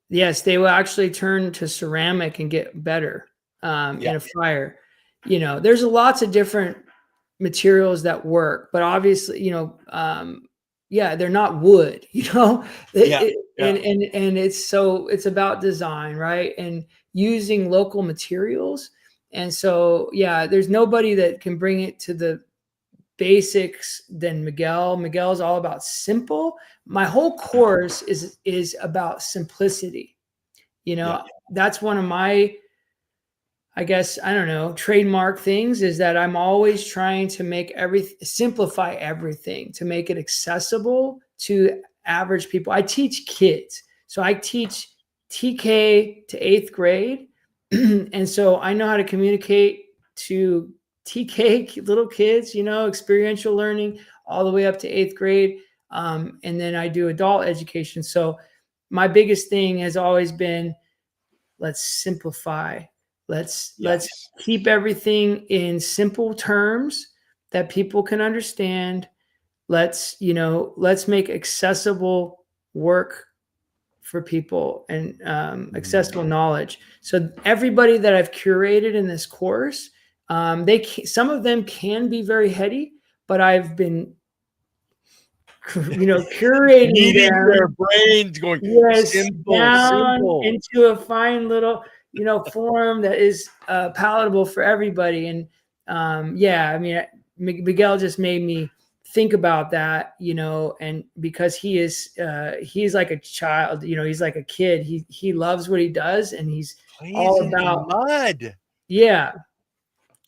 Yes, they will actually turn to ceramic and get better in a fire. There's lots of different materials that work, but obviously, they're not wood, and it's about design, right? And using local materials. And so, there's nobody that can bring it to the basics than Miguel. Miguel's all about simple. My whole course is about simplicity. That's one of my, I guess, I don't know, trademark things is that I'm always trying to simplify everything to make it accessible to average people. I teach kids. So I teach TK to 8th grade. And so I know how to communicate to TK little kids, experiential learning all the way up to 8th grade. And then I do adult education. So my biggest thing has always been, let's simplify. Let's keep everything in simple terms that people can understand. Let's make accessible work for people and accessible knowledge. So everybody that I've curated in this course, some of them can be very heady, but I've been curating their brains going simple into a fine little form that is palatable for everybody. And Miguel just made me think about that, and because he's like a child, he's like a kid. He loves what he does, and he's all about mud. Yeah,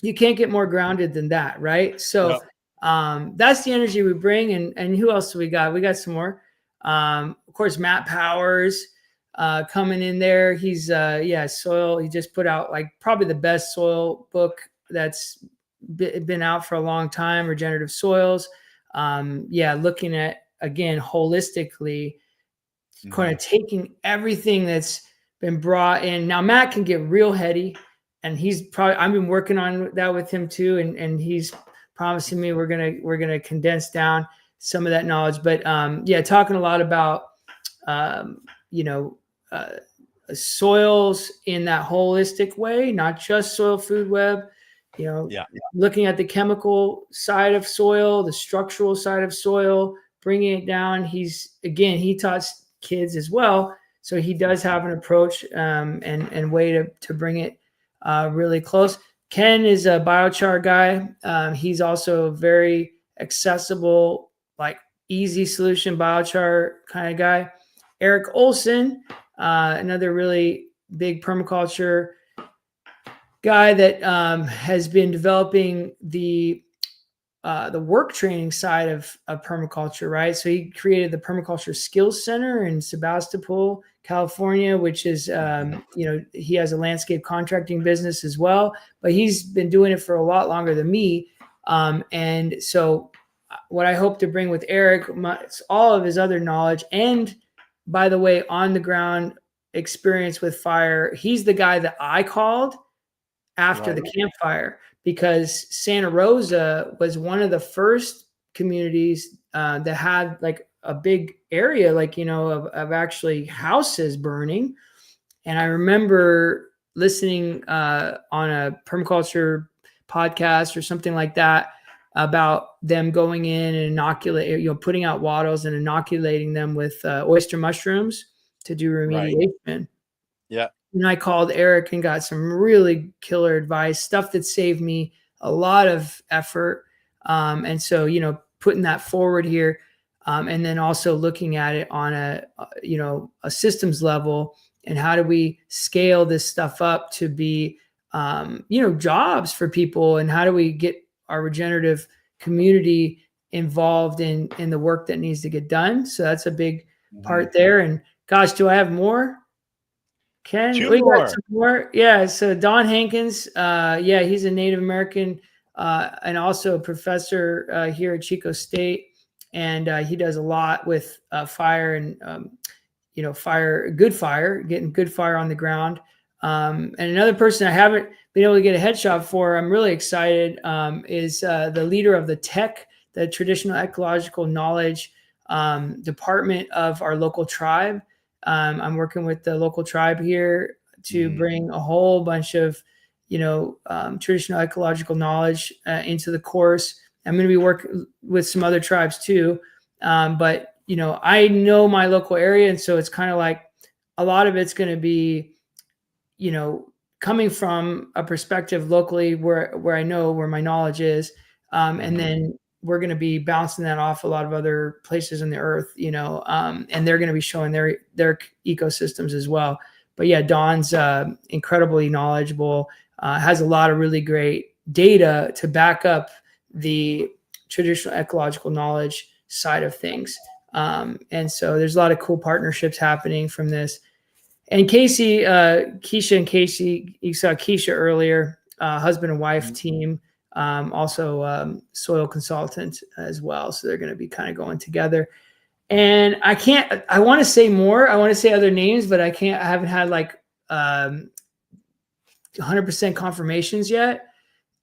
you can't get more grounded than that, right? So that's the energy we bring. And who else do we got? We got some more. Of course, Matt Powers coming in there. He's soil. He just put out like probably the best soil book that's been out for a long time, Regenerative Soils. Looking at, again, holistically, kind of taking everything that's been brought in. Now, Matt can get real heady, and I've been working on that with him too. And he's promising me we're going to condense down some of that knowledge, but talking a lot about, soils in that holistic way, not just soil food web, looking at the chemical side of soil, the structural side of soil, bringing it down. He taught kids as well. So he does have an approach and way to bring it really close. Ken is a biochar guy. He's also very accessible, like easy solution biochar kind of guy. Eric Olson, another really big permaculture guy that has been developing the the work training side of permaculture, right? So he created the Permaculture Skills Center in Sebastopol, California, which is, he has a landscape contracting business as well, but he's been doing it for a lot longer than me. And so what I hope to bring with Eric, all of his other knowledge, and by the way, on the ground experience with fire. He's the guy that I called after the campfire, because Santa Rosa was one of the first communities that had like a big area, like, of actually houses burning. And I remember listening on a permaculture podcast or something like that about them going in and putting out wattles and inoculating them with oyster mushrooms to do remediation. Right. Yeah. And I called Eric and got some really killer advice, stuff that saved me a lot of effort. And so, putting that forward here, and then also looking at it on a systems level, and how do we scale this stuff up to be, jobs for people, and how do we get our regenerative community involved in the work that needs to get done. So that's a big part there. And gosh, do I have more? Ken, we got some more. Yeah. So Don Hankins, he's a Native American and also a professor here at Chico State. And he does a lot with fire and, getting good fire on the ground. And another person I haven't been able to get a headshot for, I'm really excited, is the leader of the Traditional Ecological Knowledge department of our local tribe. I'm working with the local tribe here to bring a whole bunch of, traditional ecological knowledge into the course. I'm going to be working with some other tribes too. But, I know my local area. And so it's kind of like a lot of it's going to be, coming from a perspective locally where I know where my knowledge is. And then we're going to be bouncing that off a lot of other places on the earth, and they're going to be showing their ecosystems as well. But yeah, Don's incredibly knowledgeable, has a lot of really great data to back up the traditional ecological knowledge side of things. And so there's a lot of cool partnerships happening from this. And Keisha and Casey, you saw Keisha earlier, husband and wife team. Also soil consultant as well. So they're going to be kind of going together. And I want to say more. I want to say other names, but I haven't had like 100% confirmations yet.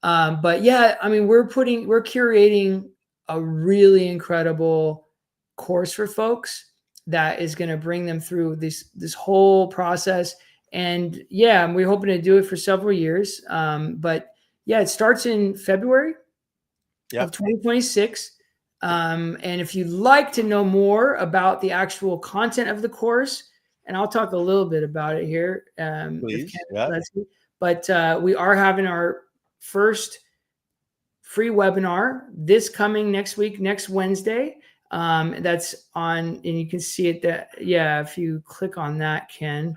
But yeah, I mean, we're curating a really incredible course for folks that is going to bring them through this whole process. And yeah, we're hoping to do it for several years. But yeah, it starts in February of 2026. And if you'd like to know more about the actual content of the course, and I'll talk a little bit about it here. Please. But we are having our first free webinar next week, next Wednesday. That's on, and you can see it if you click on that, Ken,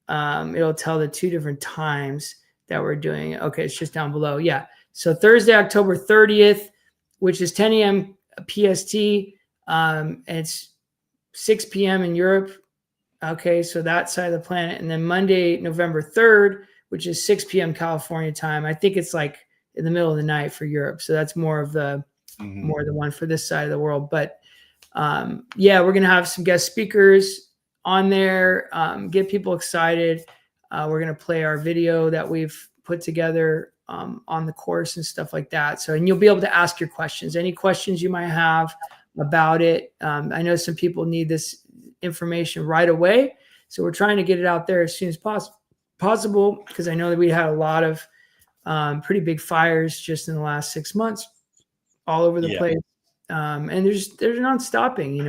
it'll tell the 2 different times that we're doing it. Okay, it's just down below. Yeah. So Thursday, October 30th, which is 10 a.m. PST, and it's 6 p.m. in Europe. Okay, so that side of the planet. And then Monday, November 3rd, which is 6 p.m. California time. I think it's like in the middle of the night for Europe. So that's more of the one for this side of the world. But we're going to have some guest speakers on there, get people excited. We're going to play our video that we've put together on the course and stuff like that. So, and you'll be able to ask your questions, any questions you might have about it. I know some people need this information right away. So we're trying to get it out there as soon as possible, because I know that we had a lot of pretty big fires just in the last 6 months all over the place. And they're not stopping,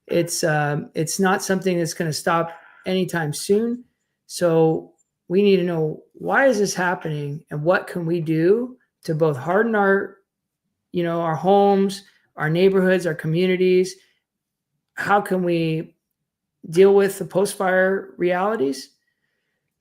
it's not something that's going to stop anytime soon. So we need to know, why is this happening, and what can we do to both harden our homes, our neighborhoods, our communities? How can we deal with the post-fire realities?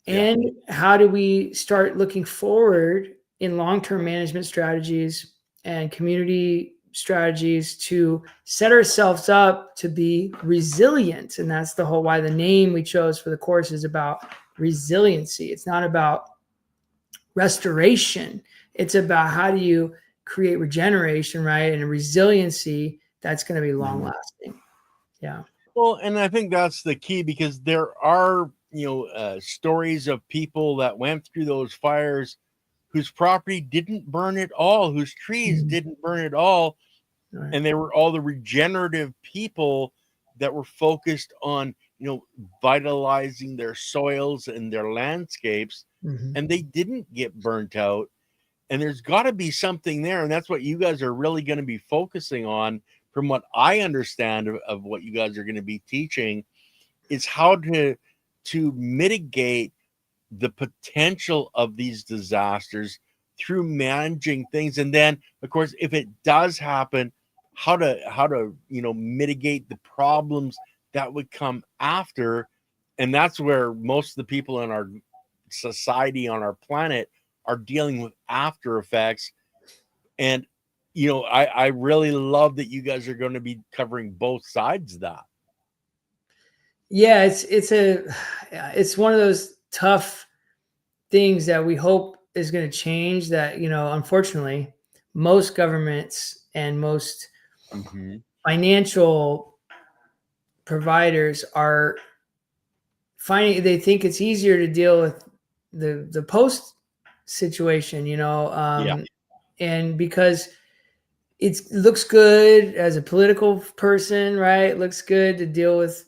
And how do we start looking forward in long-term management strategies and community strategies to set ourselves up to be resilient. And that's the whole why the name we chose for the course is about resiliency. It's not about restoration. It's about how do you create regeneration, right? And a resiliency that's going to be long lasting. Yeah. Well, and I think that's the key, because there are, stories of people that went through those fires whose property didn't burn at all, whose trees didn't burn at all. Right. And they were all the regenerative people that were focused on, vitalizing their soils and their landscapes, and they didn't get burnt out. And there's got to be something there. And that's what you guys are really going to be focusing on, from what I understand of what you guys are going to be teaching, is how to mitigate the potential of these disasters through managing things. And then, of course, if it does happen, how to mitigate the problems that would come after. And that's where most of the people in our society, on our planet, are dealing with after effects. And I really love that you guys are going to be covering both sides of that. Yeah, it's one of those tough things that we hope is going to change, that unfortunately most governments and most financial providers are finding, they think it's easier to deal with the post situation, and because it looks good as a political person, right? It looks good to deal with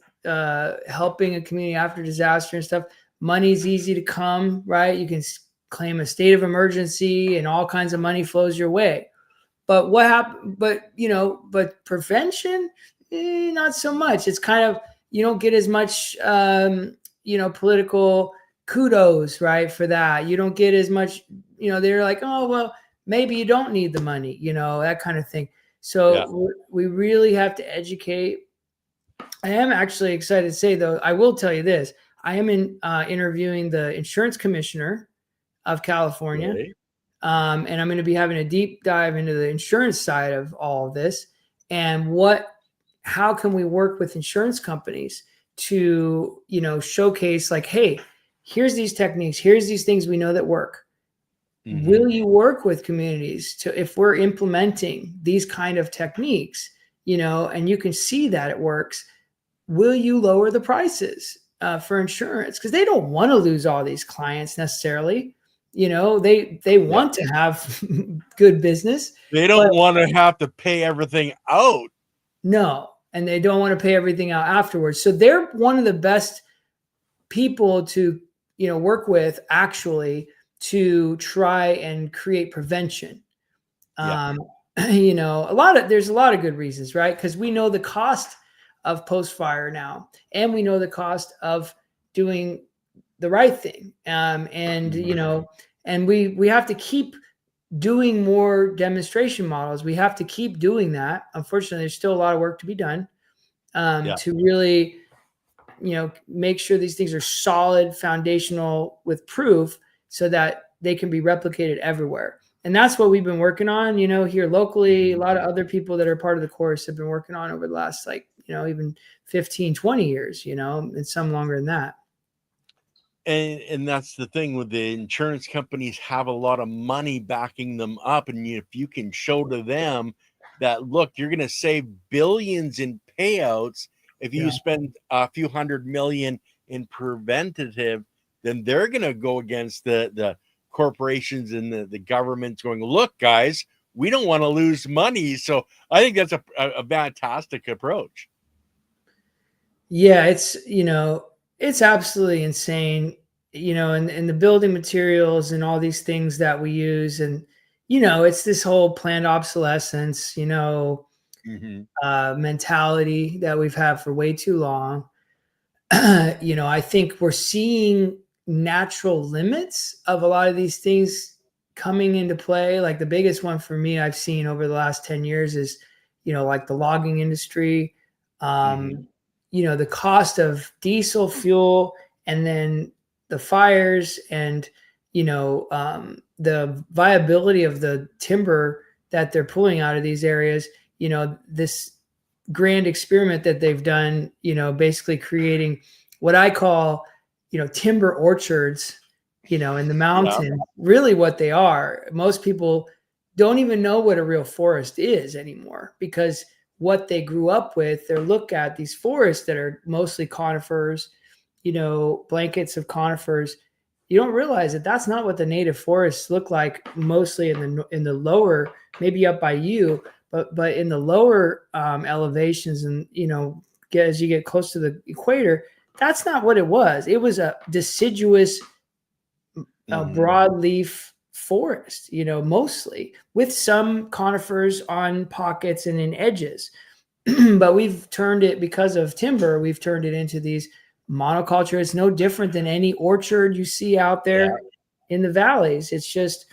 helping a community after disaster and stuff. Money's easy to come, right? You can claim a state of emergency and all kinds of money flows your way. But what happened? But prevention, not so much. It's kind of, you don't get as much, political kudos, right? For that. You don't get as much, they're like, oh, well, maybe you don't need the money, that kind of thing. So we really have to educate. I am actually excited to say, though, I will tell you this. I am interviewing the insurance commissioner of California. Really? And I'm going to be having a deep dive into the insurance side of all of this, and how can we work with insurance companies to, showcase, like, hey, here's these techniques, here's these things we know that work. Will you work with communities if we're implementing these kind of techniques, and you can see that it works, will you lower the prices for insurance? Because they don't want to lose all these clients necessarily. They want to have good business. They don't want to have to pay everything out. No, and they don't want to pay everything out afterwards. So they're one of the best people to, work with, actually, to try and create prevention. There's a lot of good reasons, right? Because we know the cost of post-fire now, and we know the cost of doing the right thing. And we have to keep doing more demonstration models. We have to keep doing that. Unfortunately, there's still a lot of work to be done to really, make sure these things are solid, foundational, with proof, so that they can be replicated everywhere. And that's what we've been working on, here locally. A lot of other people that are part of the course have been working on over the last, even 15, 20 years, and some longer than that. And that's the thing with the insurance companies, have a lot of money backing them up. And if you can show to them that, look, you're going to save billions in payouts if you spend a few $100 million in preventative, then they're going to go against the corporations and the governments, going, look, guys, we don't want to lose money. So I think that's a fantastic approach. Yeah, it's absolutely insane, and the building materials and all these things that we use. And, it's this whole planned obsolescence, mentality that we've had for way too long. I think we're seeing natural limits of a lot of these things coming into play. Like the biggest one for me I've seen over the last 10 years is, like the logging industry. The cost of diesel fuel, and then the fires, and the viability of the timber that they're pulling out of these areas, this grand experiment that they've done, basically creating what I call, timber orchards, in the mountain. Really what they are. Most people don't even know what a real forest is anymore, because what they grew up with, they look at these forests that are mostly conifers, blankets of conifers. You don't realize that that's not what the native forests look like, mostly in the lower, maybe up by you, but in the lower elevations, and as you get close to the equator, that's not what it was. It was a deciduous, broadleaf forest, mostly with some conifers on pockets and in edges. But we've turned it, because of timber, we've turned it into these monoculture. It's no different than any orchard you see out there in the valleys. It's just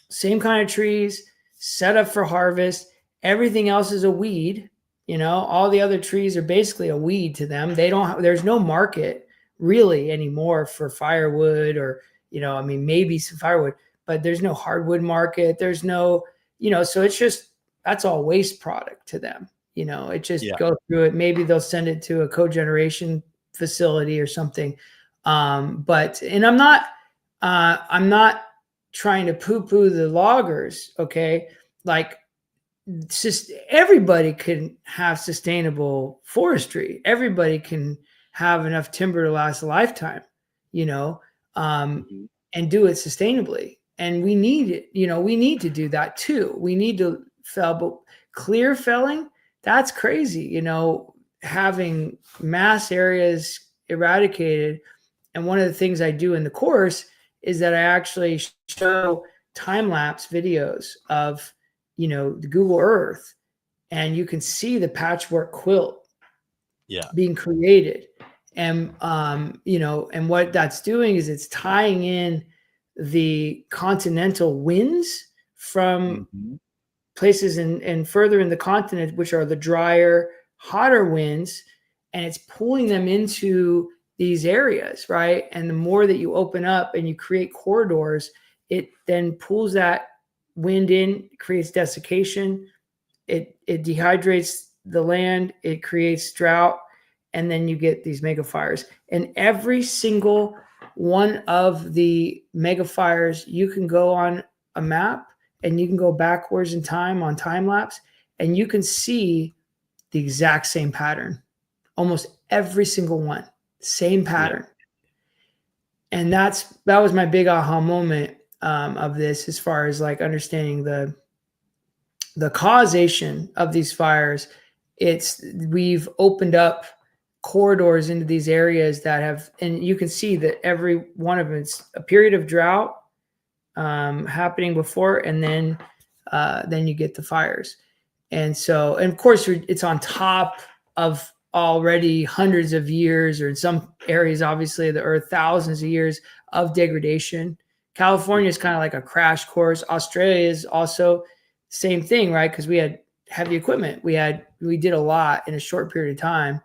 same kind of trees set up for harvest. Everything else is a weed. All the other trees are basically a weed to them. There's no market really anymore for firewood, or maybe some firewood, but there's no hardwood market. There's no, so it's just, that's all waste product to them. It just go through it. Maybe they'll send it to a cogeneration facility or something. But I'm not trying to poo-poo the loggers. Okay. Like, just everybody can have sustainable forestry. Everybody can have enough timber to last a lifetime, and do it sustainably. And we need it. We need to do that too. We need to fell, but clear felling, that's crazy. Having mass areas eradicated. And one of the things I do in the course is that I actually show time-lapse videos of, the Google Earth, and you can see the patchwork quilt being created. And, and what that's doing is it's tying in the continental winds from places and further in the continent, which are the drier, hotter winds, and it's pulling them into these areas, right? And the more that you open up and you create corridors, it then pulls that wind in, creates desiccation, it dehydrates the land, it creates drought, and then you get these mega fires. And every single one of the mega fires, you can go on a map and you can go backwards in time on time lapse, and you can see the exact same pattern. Almost every single one, same pattern. And that was my big aha moment of this, as far as like understanding the causation of these fires. We've opened up corridors into these areas that have, and you can see that every one of it's a period of drought happening before, and then you get the fires. And so, and of course, it's on top of already hundreds of years, or in some areas, obviously, of the earth, thousands of years of degradation. California is kind of like a crash course. Australia is also same thing, right? Because we had heavy equipment. We did a lot in a short period of time.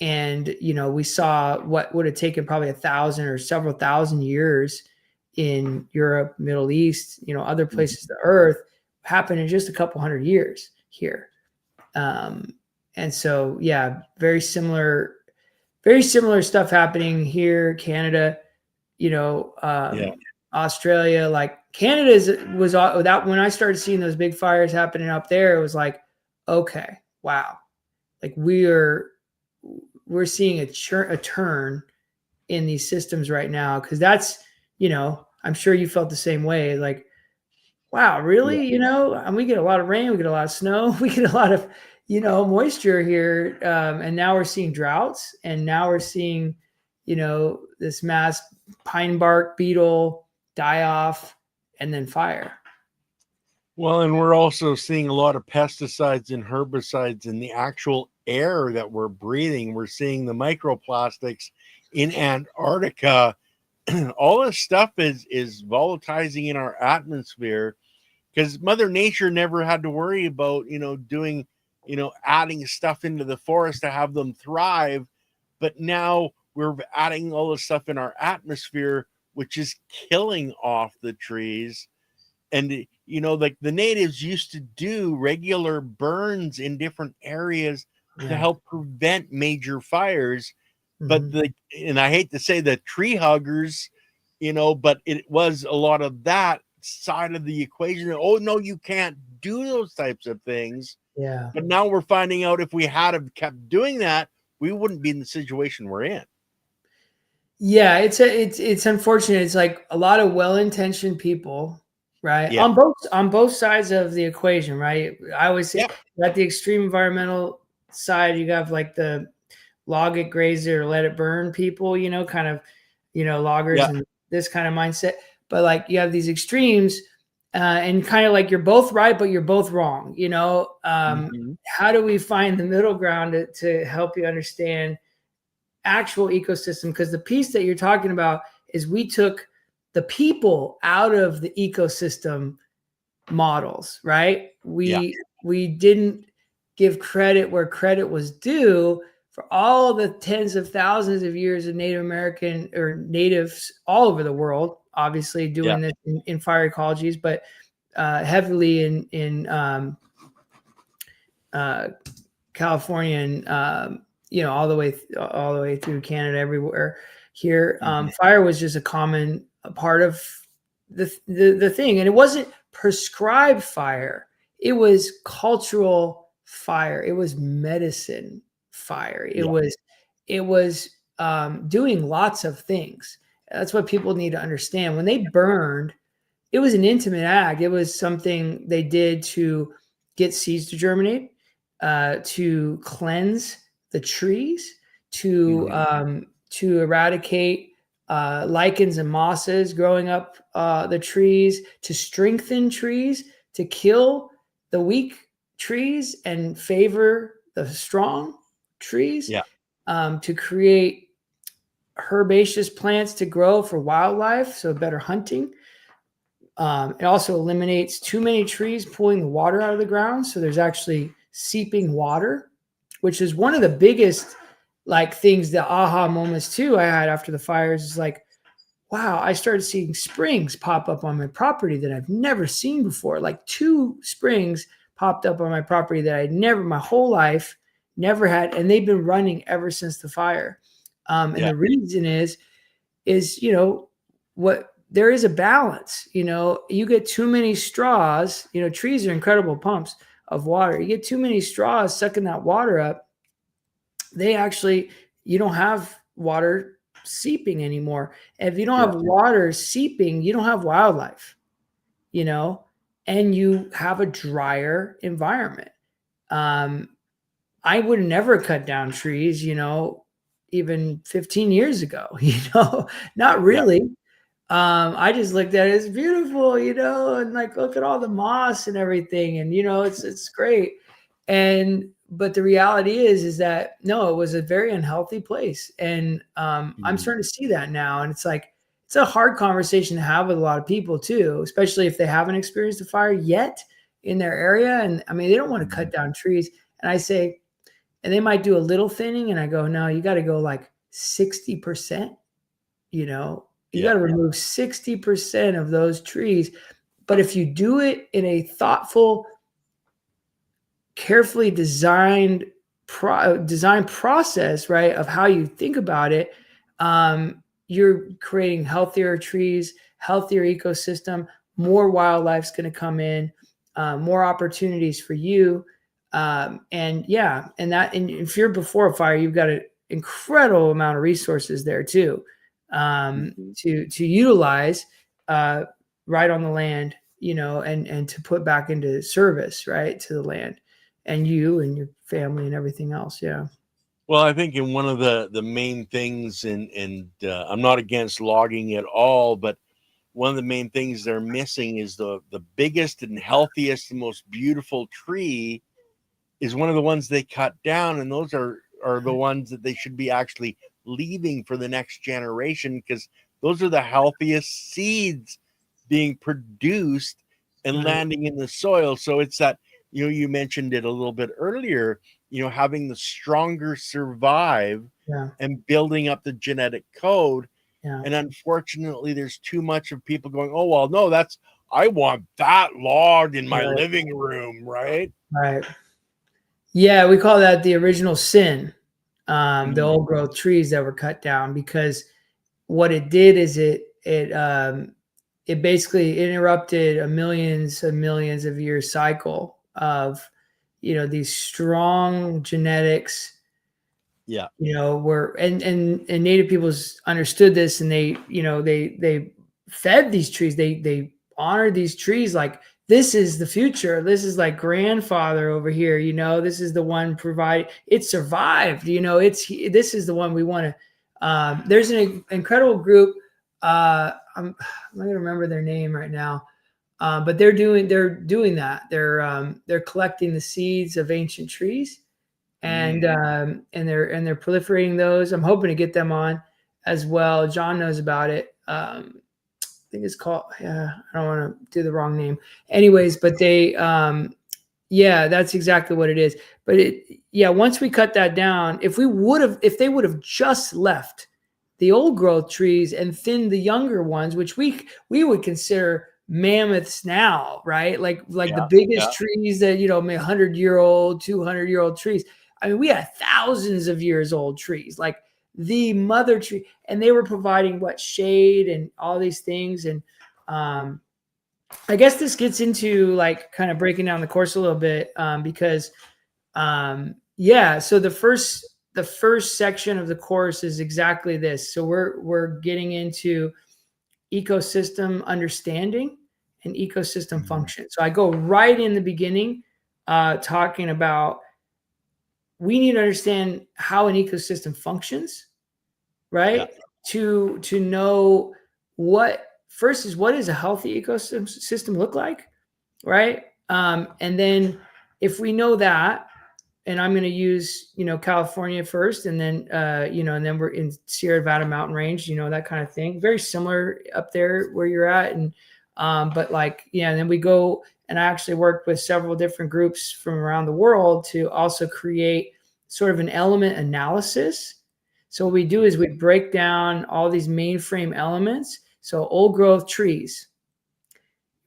And, we saw what would have taken probably 1,000 or several thousand years in Europe, Middle East, other places of the earth, happen in just a couple hundred years here. And so, very similar stuff happening here, Canada, Australia. Like Canada was that when I started seeing those big fires happening up there, it was like, okay, wow. Like we're seeing a turn in these systems right now. Cause that's, I'm sure you felt the same way. Like, wow, really? And we get a lot of rain, we get a lot of snow, we get a lot of, moisture here. And now we're seeing droughts, and now we're seeing, this mass pine bark beetle die off, and then fire. Well, and we're also seeing a lot of pesticides and herbicides in the actual air that we're breathing. We're seeing the microplastics in Antarctica. All this stuff is volatilizing in our atmosphere, because Mother Nature never had to worry about, doing, adding stuff into the forest to have them thrive. But now we're adding all this stuff in our atmosphere, which is killing off the trees. And like the natives used to do regular burns in different areas to Yeah. help prevent major fires. But Mhm. and I hate to say the tree huggers, but it was a lot of that side of the equation. Oh no, you can't do those types of things. Yeah. But now we're finding out if we had have kept doing that, we wouldn't be in the situation we're in. Yeah, it's unfortunate. It's like a lot of well-intentioned people, right? Yeah. On both sides of the equation, right? I always say Yeah. at the extreme environmental side, you have like the log it, graze it, or let it burn people, kind of, loggers Yeah. and this kind of mindset. But like you have these extremes, and kind of like you're both right, but you're both wrong. Mm-hmm. How do we find the middle ground to help you understand actual ecosystem? Because the piece that you're talking about is we took the people out of the ecosystem models, right? Yeah. We didn't give credit where credit was due for all the tens of thousands of years of Native American or natives all over the world, obviously Yeah. doing this in fire ecologies, but heavily in California and all the way through Canada, everywhere here. Mm-hmm. Fire was just a common part of the thing, and it wasn't prescribed fire. It was cultural fire. It was medicine fire. Yeah. It was doing lots of things. That's what people need to understand. When they burned, it was an intimate act. It was something they did to get seeds to germinate, to cleanse the trees, Mm-hmm. to eradicate lichens and mosses growing up the trees, to strengthen trees, to kill the weak trees and favor the strong trees, Yeah. to create herbaceous plants to grow for wildlife, so better hunting. It also eliminates too many trees pulling the water out of the ground. So there's actually seeping water, which is one of the biggest like things, the aha moments too I had after the fires is like, wow, I started seeing springs pop up on my property that I've never seen before. Like 2 springs popped up on my property that I'd never, my whole life, never had. And they've been running ever since the fire. And Yeah. the reason is, what there is a balance. You get too many straws. Trees are incredible pumps of water. You get too many straws sucking that water up, you don't have water seeping anymore. And if you don't Yeah. have water seeping, you don't have wildlife, and you have a drier environment. I would never cut down trees, even 15 years ago, not Yeah. really. I just looked at it as beautiful, and like look at all the moss and everything, and it's great. But the reality is that no, it was a very unhealthy place, and I'm Mm-hmm. starting to see that now, and it's like it's a hard conversation to have with a lot of people too, especially if they haven't experienced a fire yet in their area, and I mean they don't want to cut down trees, and I say, and they might do a little thinning, and I go, no, you got to go like 60%. You Yeah. got to remove 60% of those trees. But if you do it in a thoughtful, carefully designed design process, right, of how you think about it, you're creating healthier trees, healthier ecosystem, more wildlife's going to come in, more opportunities for you. And if you're before a fire, you've got an incredible amount of resources there too, Mm-hmm. to utilize right on the land, and to put back into service, right, to the land and you and your family and everything else. Yeah. Well, I think in one of the main things, and I'm not against logging at all, but one of the main things they're missing is the biggest and healthiest and most beautiful tree is one of the ones they cut down, and those are the ones that they should be actually leaving for the next generation, because those are the healthiest seeds being produced and Right. landing in the soil. So it's that, you mentioned it a little bit earlier, having the stronger survive Yeah. and building up the genetic code. Yeah. And unfortunately, there's too much of people going, oh, well, no, that's I want that log in my Right. living room, right? Right. Yeah, we call that the original sin. The old growth trees that were cut down, because what it did is it basically interrupted a millions and millions of year cycle of, these strong genetics. Yeah. Were and native peoples understood this, and they fed these trees. They honored these trees like, this is the future. This is like grandfather over here. This is the one provide. It survived. This is the one we want to. There's an incredible group. I'm not gonna remember their name right now, but they're doing that. They're collecting the seeds of ancient trees, and they're proliferating those. I'm hoping to get them on as well. John knows about it. I think it's called. Yeah, I don't want to do the wrong name. Anyways, but they, yeah, that's exactly what it is. But once we cut that down, if they would have just left the old growth trees and thinned the younger ones, which we would consider mammoths now, right? Like the biggest trees that 100-year-old, 200-year-old trees. I mean, we had thousands of years old trees, like the mother tree, and they were providing shade and all these things. And I guess this gets into like kind of breaking down the course a little bit, because so the first section of the course is exactly this. So we're getting into ecosystem understanding and ecosystem function. So I go right in the beginning, talking about, we need to understand how an ecosystem functions, right? To know what does a healthy ecosystem look like, right? And then if we know that, and I'm going to use, California first, and then, and then we're in Sierra Nevada mountain range, that kind of thing. Very similar up there where you're at. And, but and then we go, and I actually worked with several different groups from around the world to also create sort of an element analysis. So what we do is we break down all these mainframe elements. So old growth trees,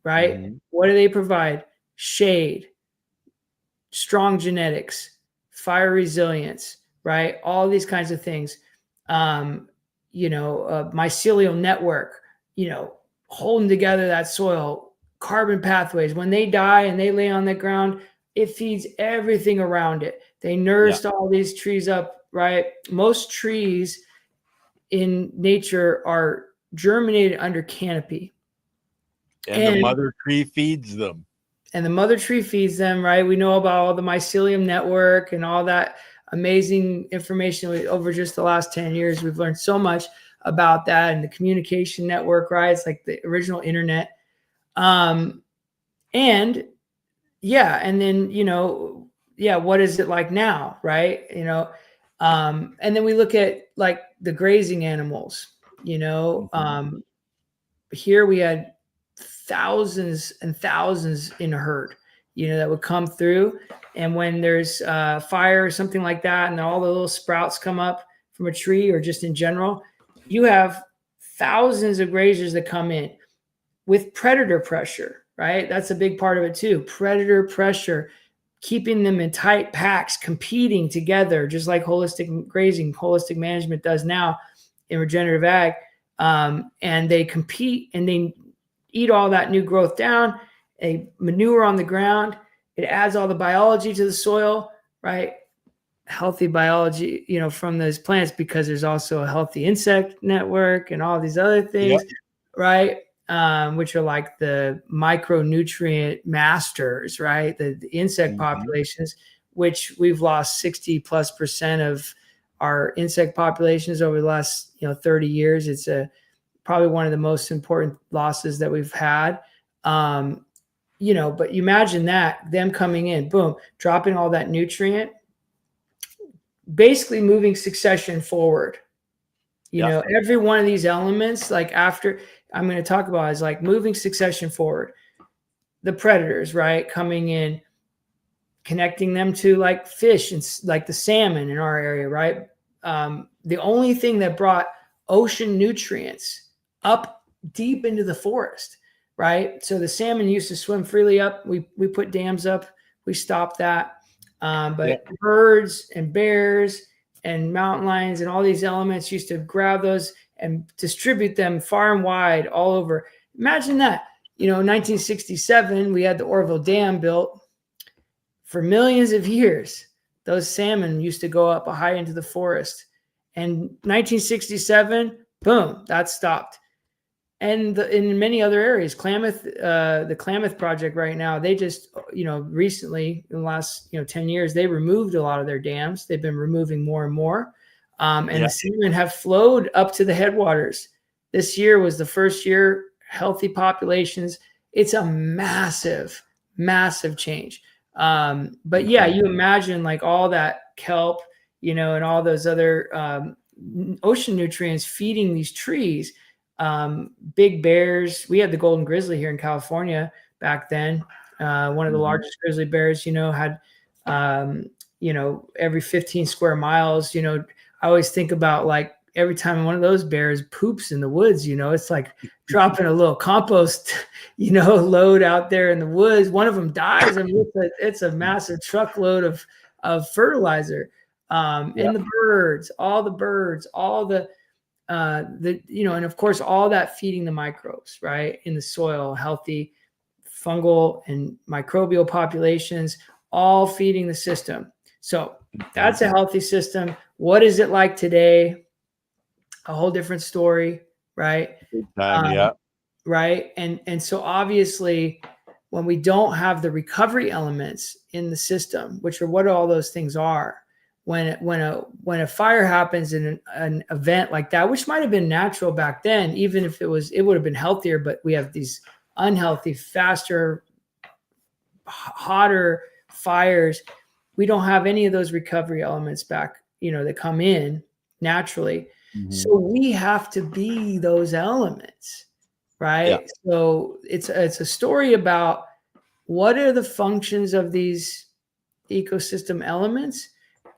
right? What do they provide? Shade, strong genetics, fire resilience, right? All these kinds of things. Mycelial network, holding together that soil, carbon pathways. When they die and they lay on the ground, it feeds everything around it. They nursed all these trees up, right? Most trees in nature are germinated under canopy. And the mother tree feeds them. And the mother tree feeds them, right? We know about all the mycelium network and all that amazing information over just the last 10 years. We've learned so much about that, and the communication network, right? It's like the original internet. And then, what is it like now, right? And then we look at like the grazing animals, here we had thousands and thousands in a herd, that would come through. And when there's fire or something like that, and all the little sprouts come up from a tree, or just in general, you have thousands of grazers that come in with predator pressure, right? That's a big part of it too. Predator pressure, keeping them in tight packs, competing together, just like holistic grazing, holistic management does now in regenerative ag. And they compete, and they eat all that new growth down. They manure on the ground. It adds all the biology to the soil, right? Healthy biology, from those plants, because there's also a healthy insect network and all these other things, right? Which are like the micronutrient masters, right? The insect populations, which we've lost 60+% of our insect populations over the last 30 years. It's probably one of the most important losses that we've had. But you imagine them coming in, boom, dropping all that nutrient, basically moving succession forward. Every one of these elements, like after I'm going to talk about, is like moving succession forward. The predators, right, coming in, connecting them to like fish and like the salmon in our area, right? The only thing that brought ocean nutrients up deep into the forest, right? So the salmon used to swim freely up. We put dams up. We stopped that. But birds and bears and mountain lions and all these elements used to grab those and distribute them far and wide all over. Imagine that. In 1967, we had the Oroville Dam built. For millions of years, those salmon used to go up high into the forest. And 1967, boom, that stopped. And in many other areas, Klamath, the Klamath Project right now, they just, recently in the last, 10 years, they removed a lot of their dams. They've been removing more and more. And the salmon have flowed up to the headwaters. This year was the first year, healthy populations. It's a massive, massive change. But yeah, you imagine like all that kelp, and all those other ocean nutrients feeding these trees. Big bears. We had the golden grizzly here in California back then. One of the largest grizzly bears, had, every 15 square miles, I always think about like every time one of those bears poops in the woods, it's like dropping a little compost, load out there in the woods. One of them dies. I mean, it's a massive truckload of fertilizer. And the birds, all the, and of course, all that feeding the microbes, right, in the soil, healthy fungal and microbial populations, all feeding the system. So that's a healthy system. What is it like today? A whole different story, right? Right. And so obviously, when we don't have the recovery elements in the system, which are what all those things are, when a fire happens in an event like that, which might have been natural back then, even if it would have been healthier, but we have these unhealthy, faster, hotter fires. We don't have any of those recovery elements back, that come in naturally. Mm-hmm. So we have to be those elements, right? Yeah. So it's a story about what are the functions of these ecosystem elements,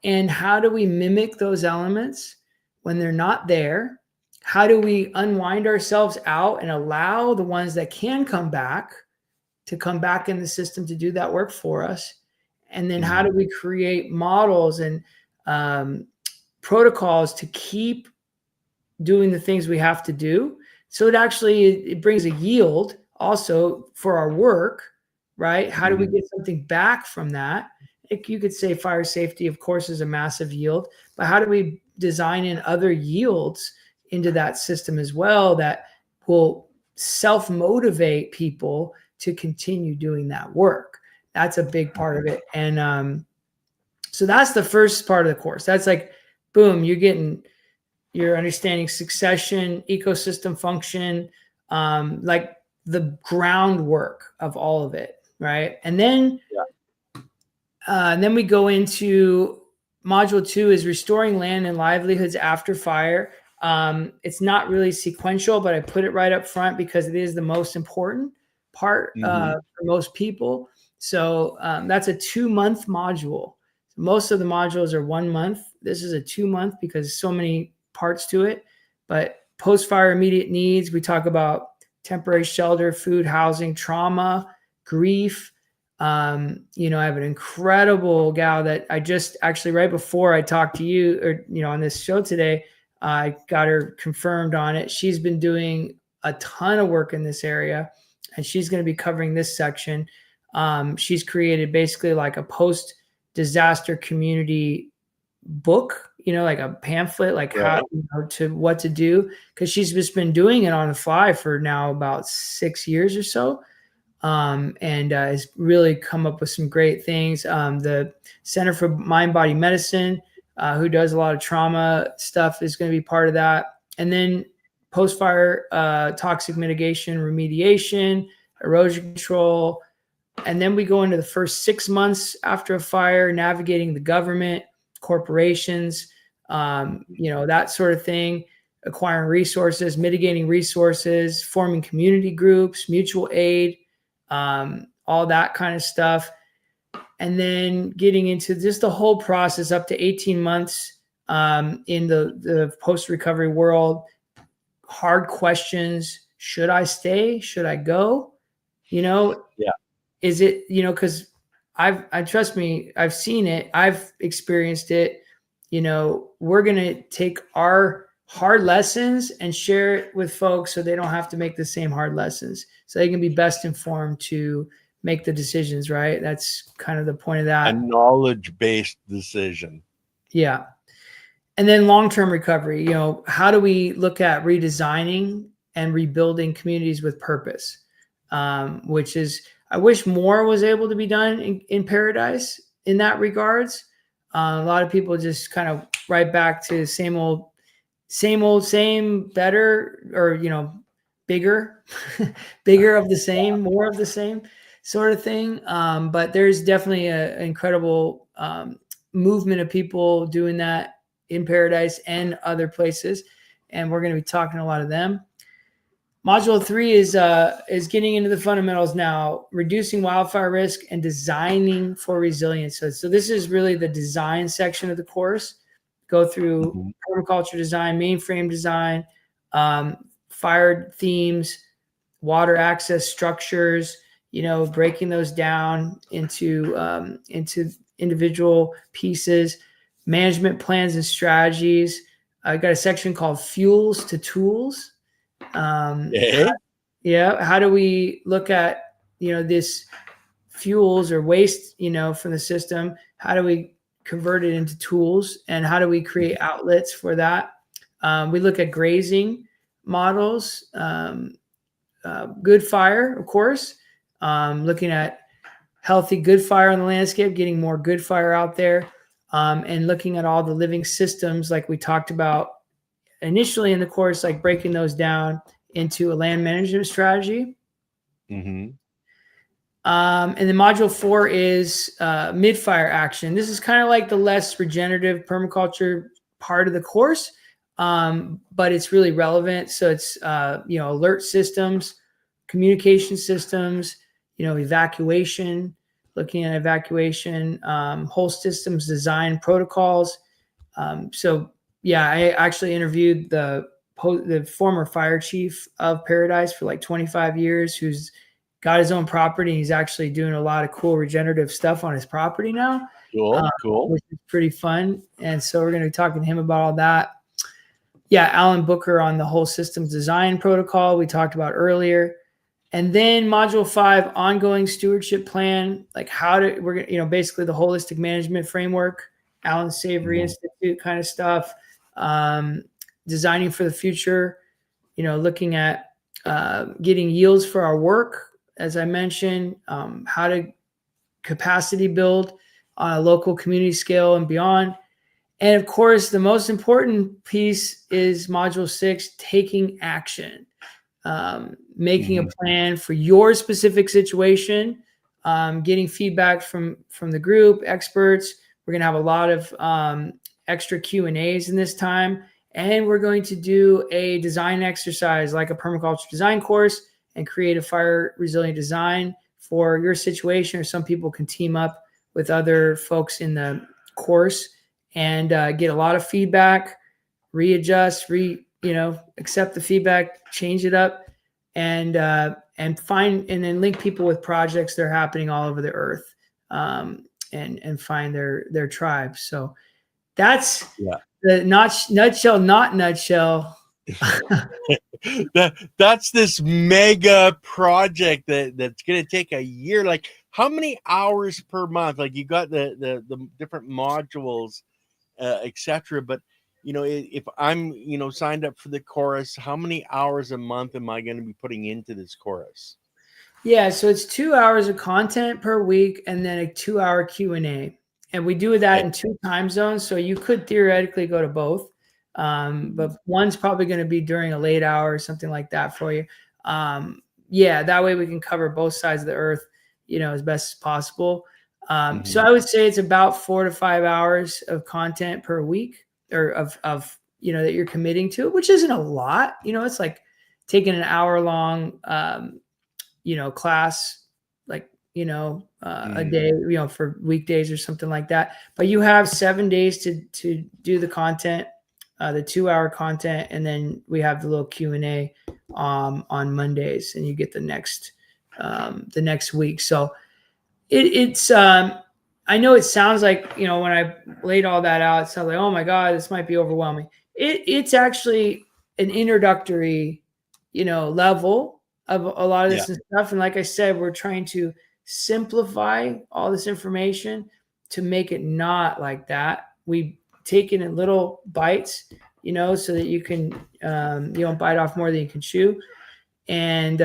and how do we mimic those elements when they're not there? How do we unwind ourselves out and allow the ones that can come back to come back in the system to do that work for us? And then how do we create models and protocols to keep doing the things we have to do? So it brings a yield also for our work, right? How do we get something back from that? You could say fire safety, of course, is a massive yield, but how do we design in other yields into that system as well that will self-motivate people to continue doing that work? That's a big part of it. And so that's the first part of the course. That's like, boom, you're understanding succession, ecosystem function, like the groundwork of all of it, right? And then we go into module 2 is restoring land and livelihoods after fire. It's not really sequential, but I put it right up front because it is the most important part for most people. So that's a 2-month module. Most of the modules are 1 month. This is a 2-month because so many parts to it. But post-fire immediate needs, we talk about temporary shelter, food, housing, trauma, grief. I have an incredible gal that I just actually right before I talked to you or, on this show today, I got her confirmed on it. She's been doing a ton of work in this area and she's going to be covering this section. She's created basically like a post-disaster community book, like a pamphlet, like how what to do. Cause she's just been doing it on the fly for now about 6 years or so. And has really come up with some great things. The Center for Mind Body Medicine, who does a lot of trauma stuff, is going to be part of that. And then post-fire toxic mitigation, remediation, erosion control. And then we go into the first 6 months after a fire, navigating the government, corporations, that sort of thing, acquiring resources, mitigating resources, forming community groups, mutual aid, all that kind of stuff. And then getting into just the whole process up to 18 months in the post-recovery world. Hard questions. Should I stay? Should I go? You know, Yeah. is it, because I trust me, I've seen it, I've experienced it. We're gonna take our hard lessons and share it with folks so they don't have to make the same hard lessons, so they can be best informed to make the decisions, right? That's kind of the point of that. A knowledge-based decision. Yeah. And then long-term recovery, how do we look at redesigning and rebuilding communities with purpose? Which is, I wish more was able to be done in Paradise in that regards. A lot of people just kind of right back to same old, same, better, or, bigger, bigger of the same, more of the same sort of thing. But there's definitely an incredible movement of people doing that in Paradise and other places, and we're going to be talking to a lot of them. Module 3 is getting into the fundamentals now, reducing wildfire risk and designing for resilience. So this is really the design section of the course. Go through permaculture design, mainframe design, fire themes, water access structures, breaking those down into individual pieces, management plans and strategies. I got a section called fuels to tools. How do we look at this fuels or waste from the system? How do we convert it into tools, and how do we create outlets for that? We look at grazing models, good fire, of course, looking at healthy good fire on the landscape, getting more good fire out there, and looking at all the living systems like we talked about initially in the course, like breaking those down into a land management strategy. And then module 4 is mid-fire action. This is kind of like the less regenerative permaculture part of the course, but it's really relevant. So it's alert systems, communication systems, evacuation, looking at evacuation, whole systems design protocols. I actually interviewed the former fire chief of Paradise for like 25 years, who's got his own property. He's actually doing a lot of cool regenerative stuff on his property now. Cool. Which is pretty fun. And so we're going to be talking to him about all that. Yeah, Alan Booker on the whole systems design protocol we talked about earlier. And then module 5, ongoing stewardship plan, like basically the holistic management framework, Alan Savory Institute kind of stuff, designing for the future, looking at getting yields for our work, as I mentioned, how to capacity build on a local community scale and beyond. And of course, the most important piece is module 6, taking action. Making a plan for your specific situation, getting feedback from the group experts. We're going to have a lot of extra Q&As in this time, and we're going to do a design exercise like a permaculture design course and create a fire resilient design for your situation, or some people can team up with other folks in the course and get a lot of feedback, readjust, accept the feedback, change it up, and find and then link people with projects that are happening all over the earth, and find their tribe. So that's the not nutshell. That's this mega project that's going to take a year. Like, how many hours per month? Like, you got the different modules, etc. But if I'm signed up for the course, how many hours a month am I going to be putting into this course? Yeah, so it's 2 hours of content per week, and then a 2-hour Q&A, and we do that in 2 time zones. So you could theoretically go to both, but one's probably going to be during a late hour or something like that for you. That way we can cover both sides of the earth, as best as possible. So I would say it's about 4 to 5 hours of content per week, or of that you're committing to, which isn't a lot. It's like taking an hour long class, like a day, for weekdays or something like that. But you have 7 days to do the content, the 2-hour content, and then we have the little Q&A on Mondays, and you get the next the next week. So it's I know it sounds like, when I laid all that out, it sounds like, oh my God, this might be overwhelming. It's actually an introductory, level of a lot of this stuff. And like I said, we're trying to simplify all this information to make it not like that. We take it in little bites, so that you can, you don't bite off more than you can chew. And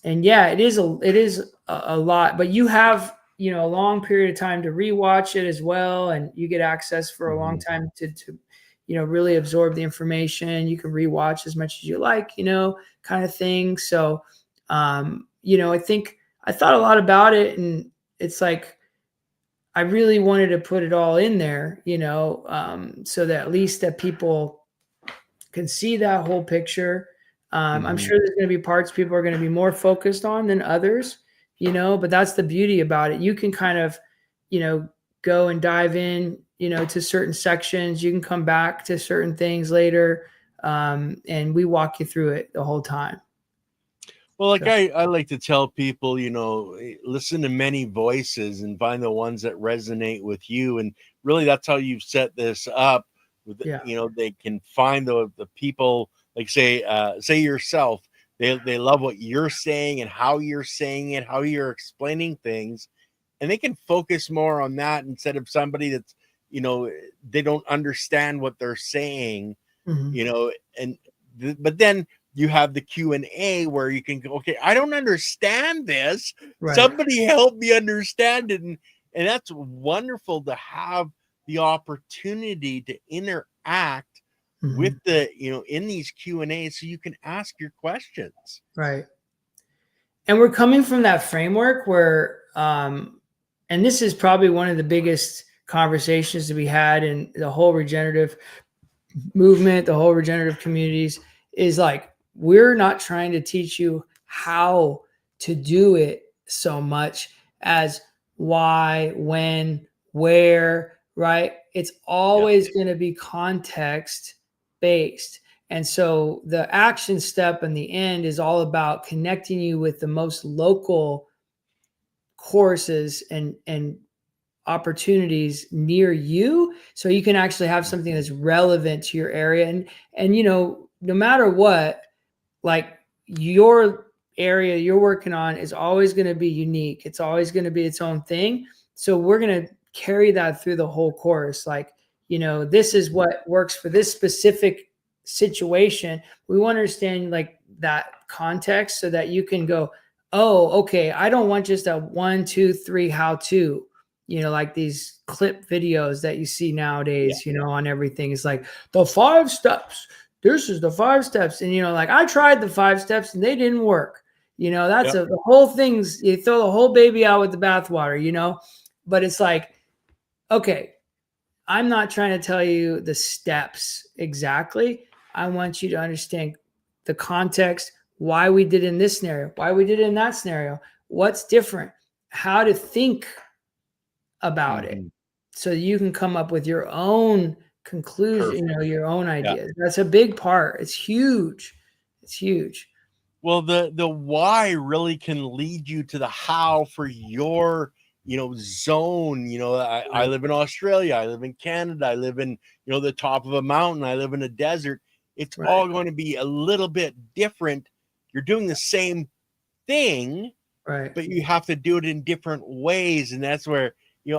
yeah, it is a lot, but you have, a long period of time to rewatch it as well. And you get access for a long time to really absorb the information. You can rewatch as much as you like, kind of thing. So, I think I thought a lot about it, and it's like, I really wanted to put it all in there, so that at least that people can see that whole picture. I'm sure there's going to be parts people are going to be more focused on than others, but that's the beauty about it. You can kind of, go and dive in, to certain sections. You can come back to certain things later. And we walk you through it the whole time. Well, like I like to tell people, listen to many voices and find the ones that resonate with you. And really, that's how you've set this up. They can find the people, like say yourself. They love what you're saying and how you're saying it, how you're explaining things, and they can focus more on that instead of somebody that's, they don't understand what they're saying, but then you have the Q&A where you can go, okay, I don't understand this. Right. Somebody help me understand it. And that's wonderful to have the opportunity to interact with the, in these Q&As, so you can ask your questions. Right. And we're coming from that framework where, and this is probably one of the biggest conversations to be had in the whole regenerative movement, the whole regenerative communities, is like, we're not trying to teach you how to do it so much as why, when, where, right? It's always going to be context based. And so the action step in the end is all about connecting you with the most local courses and opportunities near you, so you can actually have something that's relevant to your area. And no matter what, like, your area you're working on is always going to be unique. It's always going to be its own thing. So we're going to carry that through the whole course. Like, this is what works for this specific situation. We want to understand like that context so that you can go, oh, okay, I don't want just a 1, 2, 3 how to, like these clip videos that you see nowadays, on everything. It's like the 5 steps. This is the 5 steps. And, like, I tried the 5 steps and they didn't work. That's the whole thing's, you throw the whole baby out with the bathwater, but it's like, okay, I'm not trying to tell you the steps exactly. I want you to understand the context, why we did in this scenario, why we did it in that scenario, what's different, how to think about it, so you can come up with your own conclusion, your own ideas. That's a big part. It's huge. It's huge. Well, the why really can lead you to the how for your, zone. I live in Australia, I live in Canada, I live in, the top of a mountain, I live in a desert. It's all going to be a little bit different. You're doing the same thing, but you have to do it in different ways. And that's where,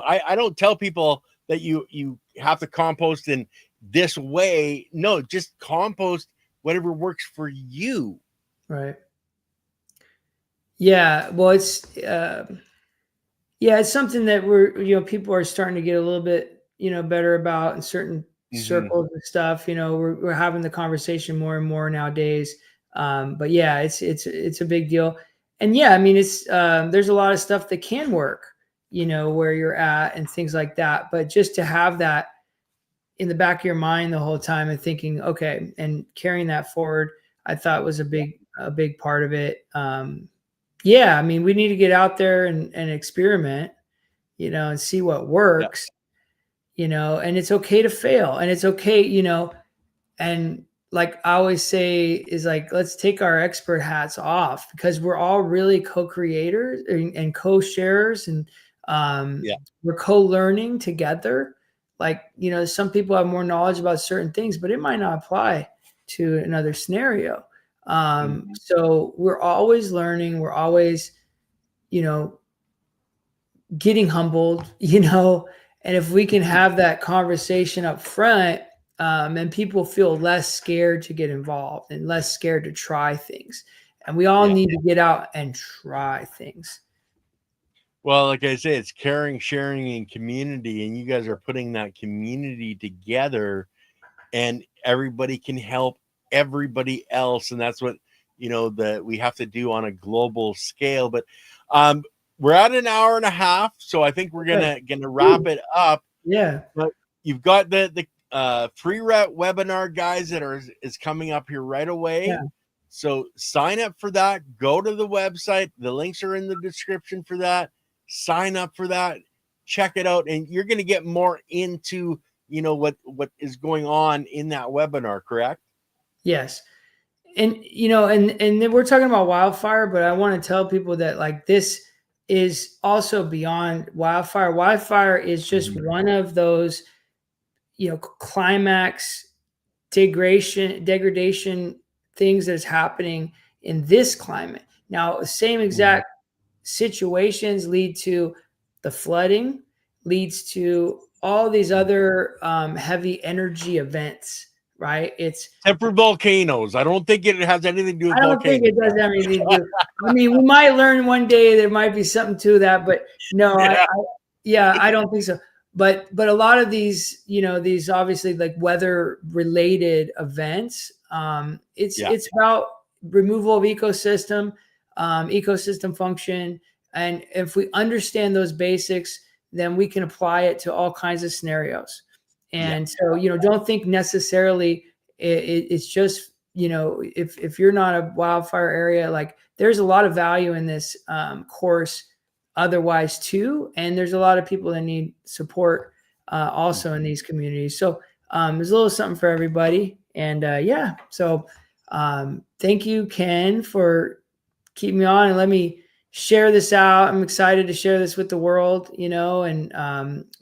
I don't tell people that you have to compost in this way. No, just compost whatever works for you. Right. Yeah. Well, it's it's something that we're, people are starting to get a little bit, better about in certain circles and stuff. We're having the conversation more and more nowadays. But yeah, it's a big deal. And yeah, I mean, it's there's a lot of stuff that can work, where you're at and things like that. But just to have that in the back of your mind the whole time and thinking, okay, and carrying that forward, I thought was a big part of it. Yeah, I mean, we need to get out there and experiment, and see what works, and it's okay to fail, and it's okay, and like I always say, is like, let's take our expert hats off, because we're all really co-creators and co-sharers, and Yeah. we're co-learning together. Like, you know, some people have more knowledge about certain things, but it might not apply to another scenario. So we're always learning. We're always, you know, getting humbled, you know, and if we can have that conversation up front, and people feel less scared to get involved and less scared to try things. And we all Yeah. need to get out and try things. Well, like I say, it's caring, sharing, and community, and you guys are putting that community together, and everybody can help everybody else, and that's what, you know, that we have to do on a global scale. But we're at an hour and a half, so I think we're gonna wrap it up. Yeah. But you've got the free webinar, guys, that is coming up here right away. Yeah. So sign up for that. Go to the website. The links are in the description for that. Sign up for that. Check it out, and you're going to get more into, you know, what is going on in that webinar. Correct? Yes. And, you know, and then we're talking about wildfire, but I want to tell people that, like, this is also beyond wildfire. Wildfire is just one of those, you know, climax degradation things that's happening in this climate. Now, the same exact situations lead to the flooding, leads to all these other heavy energy events, right? It's Except for volcanoes. I don't think it has anything to do with I don't think volcanoes. it does have anything to do. I mean, we might learn one day there might be something to that, but no, I don't think so. But a lot of these, you know, these obviously like weather related events, it's about removal of ecosystem function, and if we understand those basics, then we can apply it to all kinds of scenarios. And so, you know, don't think necessarily it's just, you know, if you're not a wildfire area, like there's a lot of value in this course otherwise too. And there's a lot of people that need support also in these communities. So there's a little something for everybody. And so thank you, Ken, for keeping me on and let me share this out. I'm excited to share this with the world, you know, and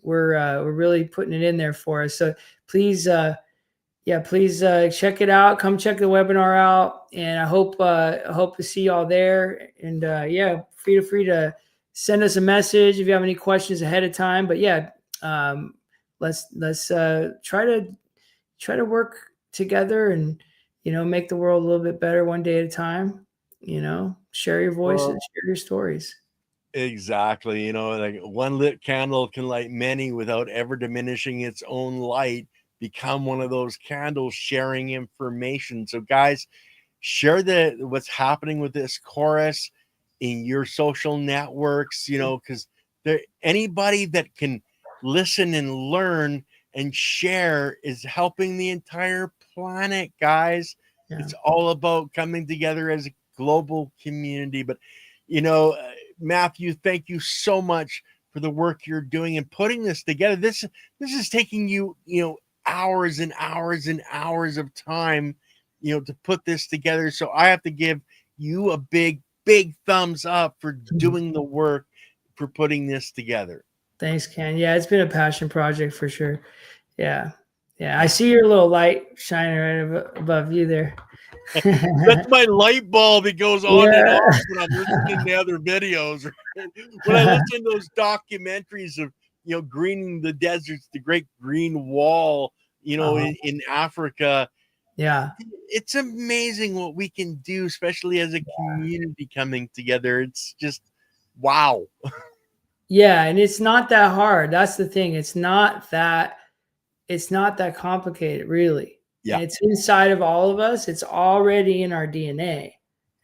we're really putting it in there for us. So please, please check it out. Come check the webinar out, and I hope to see y'all there. And feel free to send us a message if you have any questions ahead of time. But let's try to work together and, you know, make the world a little bit better one day at a time. You know, share your voices, share your stories. Exactly. You know, like one lit candle can light many without ever diminishing its own light. Become one of those candles sharing information. So guys, share what's happening with this chorus in your social networks, you know, because anybody that can listen and learn and share is helping the entire planet, guys. It's all about coming together as a global community. But, you know, Matthew, thank you so much for the work you're doing and putting this together. This is taking you, you know, hours and hours and hours of time, you know, to put this together. So I have to give you a big thumbs up for doing the work, for putting this together. Thanks, Ken. Yeah, it's been a passion project for sure. Yeah. I see your little light shining right above you there. That's my light bulb. It goes on and off when I'm listening to other videos. When I listen to those documentaries of, you know, greening the deserts, the Great Green Wall, you know, in Africa. Yeah. It's amazing what we can do, especially as a community coming together. It's just, wow. Yeah. And it's not that hard. That's the thing. It's not that complicated, really. Yeah. And it's inside of all of us. It's already in our DNA.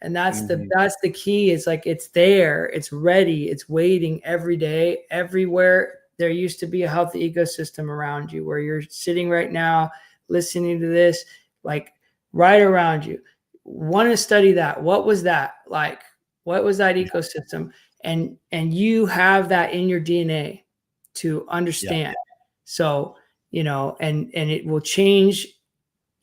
And that's the key. It's like, it's there, it's ready, it's waiting every day, everywhere. There used to be a healthy ecosystem around you where you're sitting right now, listening to this, like right around you. Want to study that. What was that like? What was that ecosystem? And you have that in your DNA to understand. So, you know, and it will change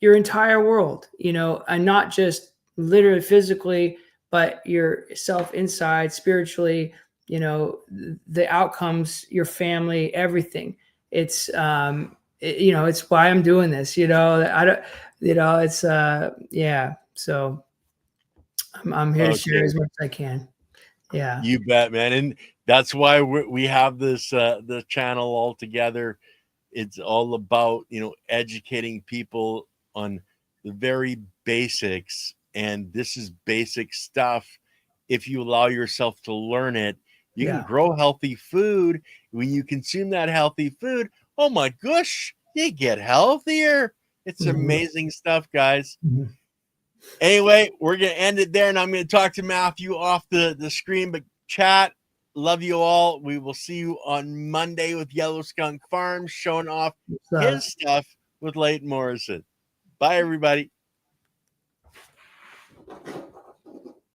your entire world, you know, and not just literally physically, but yourself inside spiritually, you know, the outcomes, your family, everything. It's, you know, it's why I'm doing this, you know, I don't, you know, it's, yeah. So I'm here to share Okay. as much as I can. Yeah. You bet, man. And that's why we have this the channel all together. It's all about, you know, educating people on the very basics. And this is basic stuff. If you allow yourself to learn it, you can Yeah. grow healthy food. When you consume that healthy food, oh my gosh, you get healthier. It's amazing stuff, guys. Anyway, we're going to end it there, and I'm going to talk to Matthew off the screen. But chat, love you all. We will see you on Monday with Yellow Skunk Farms showing off his stuff with Leighton Morrison. Bye, everybody.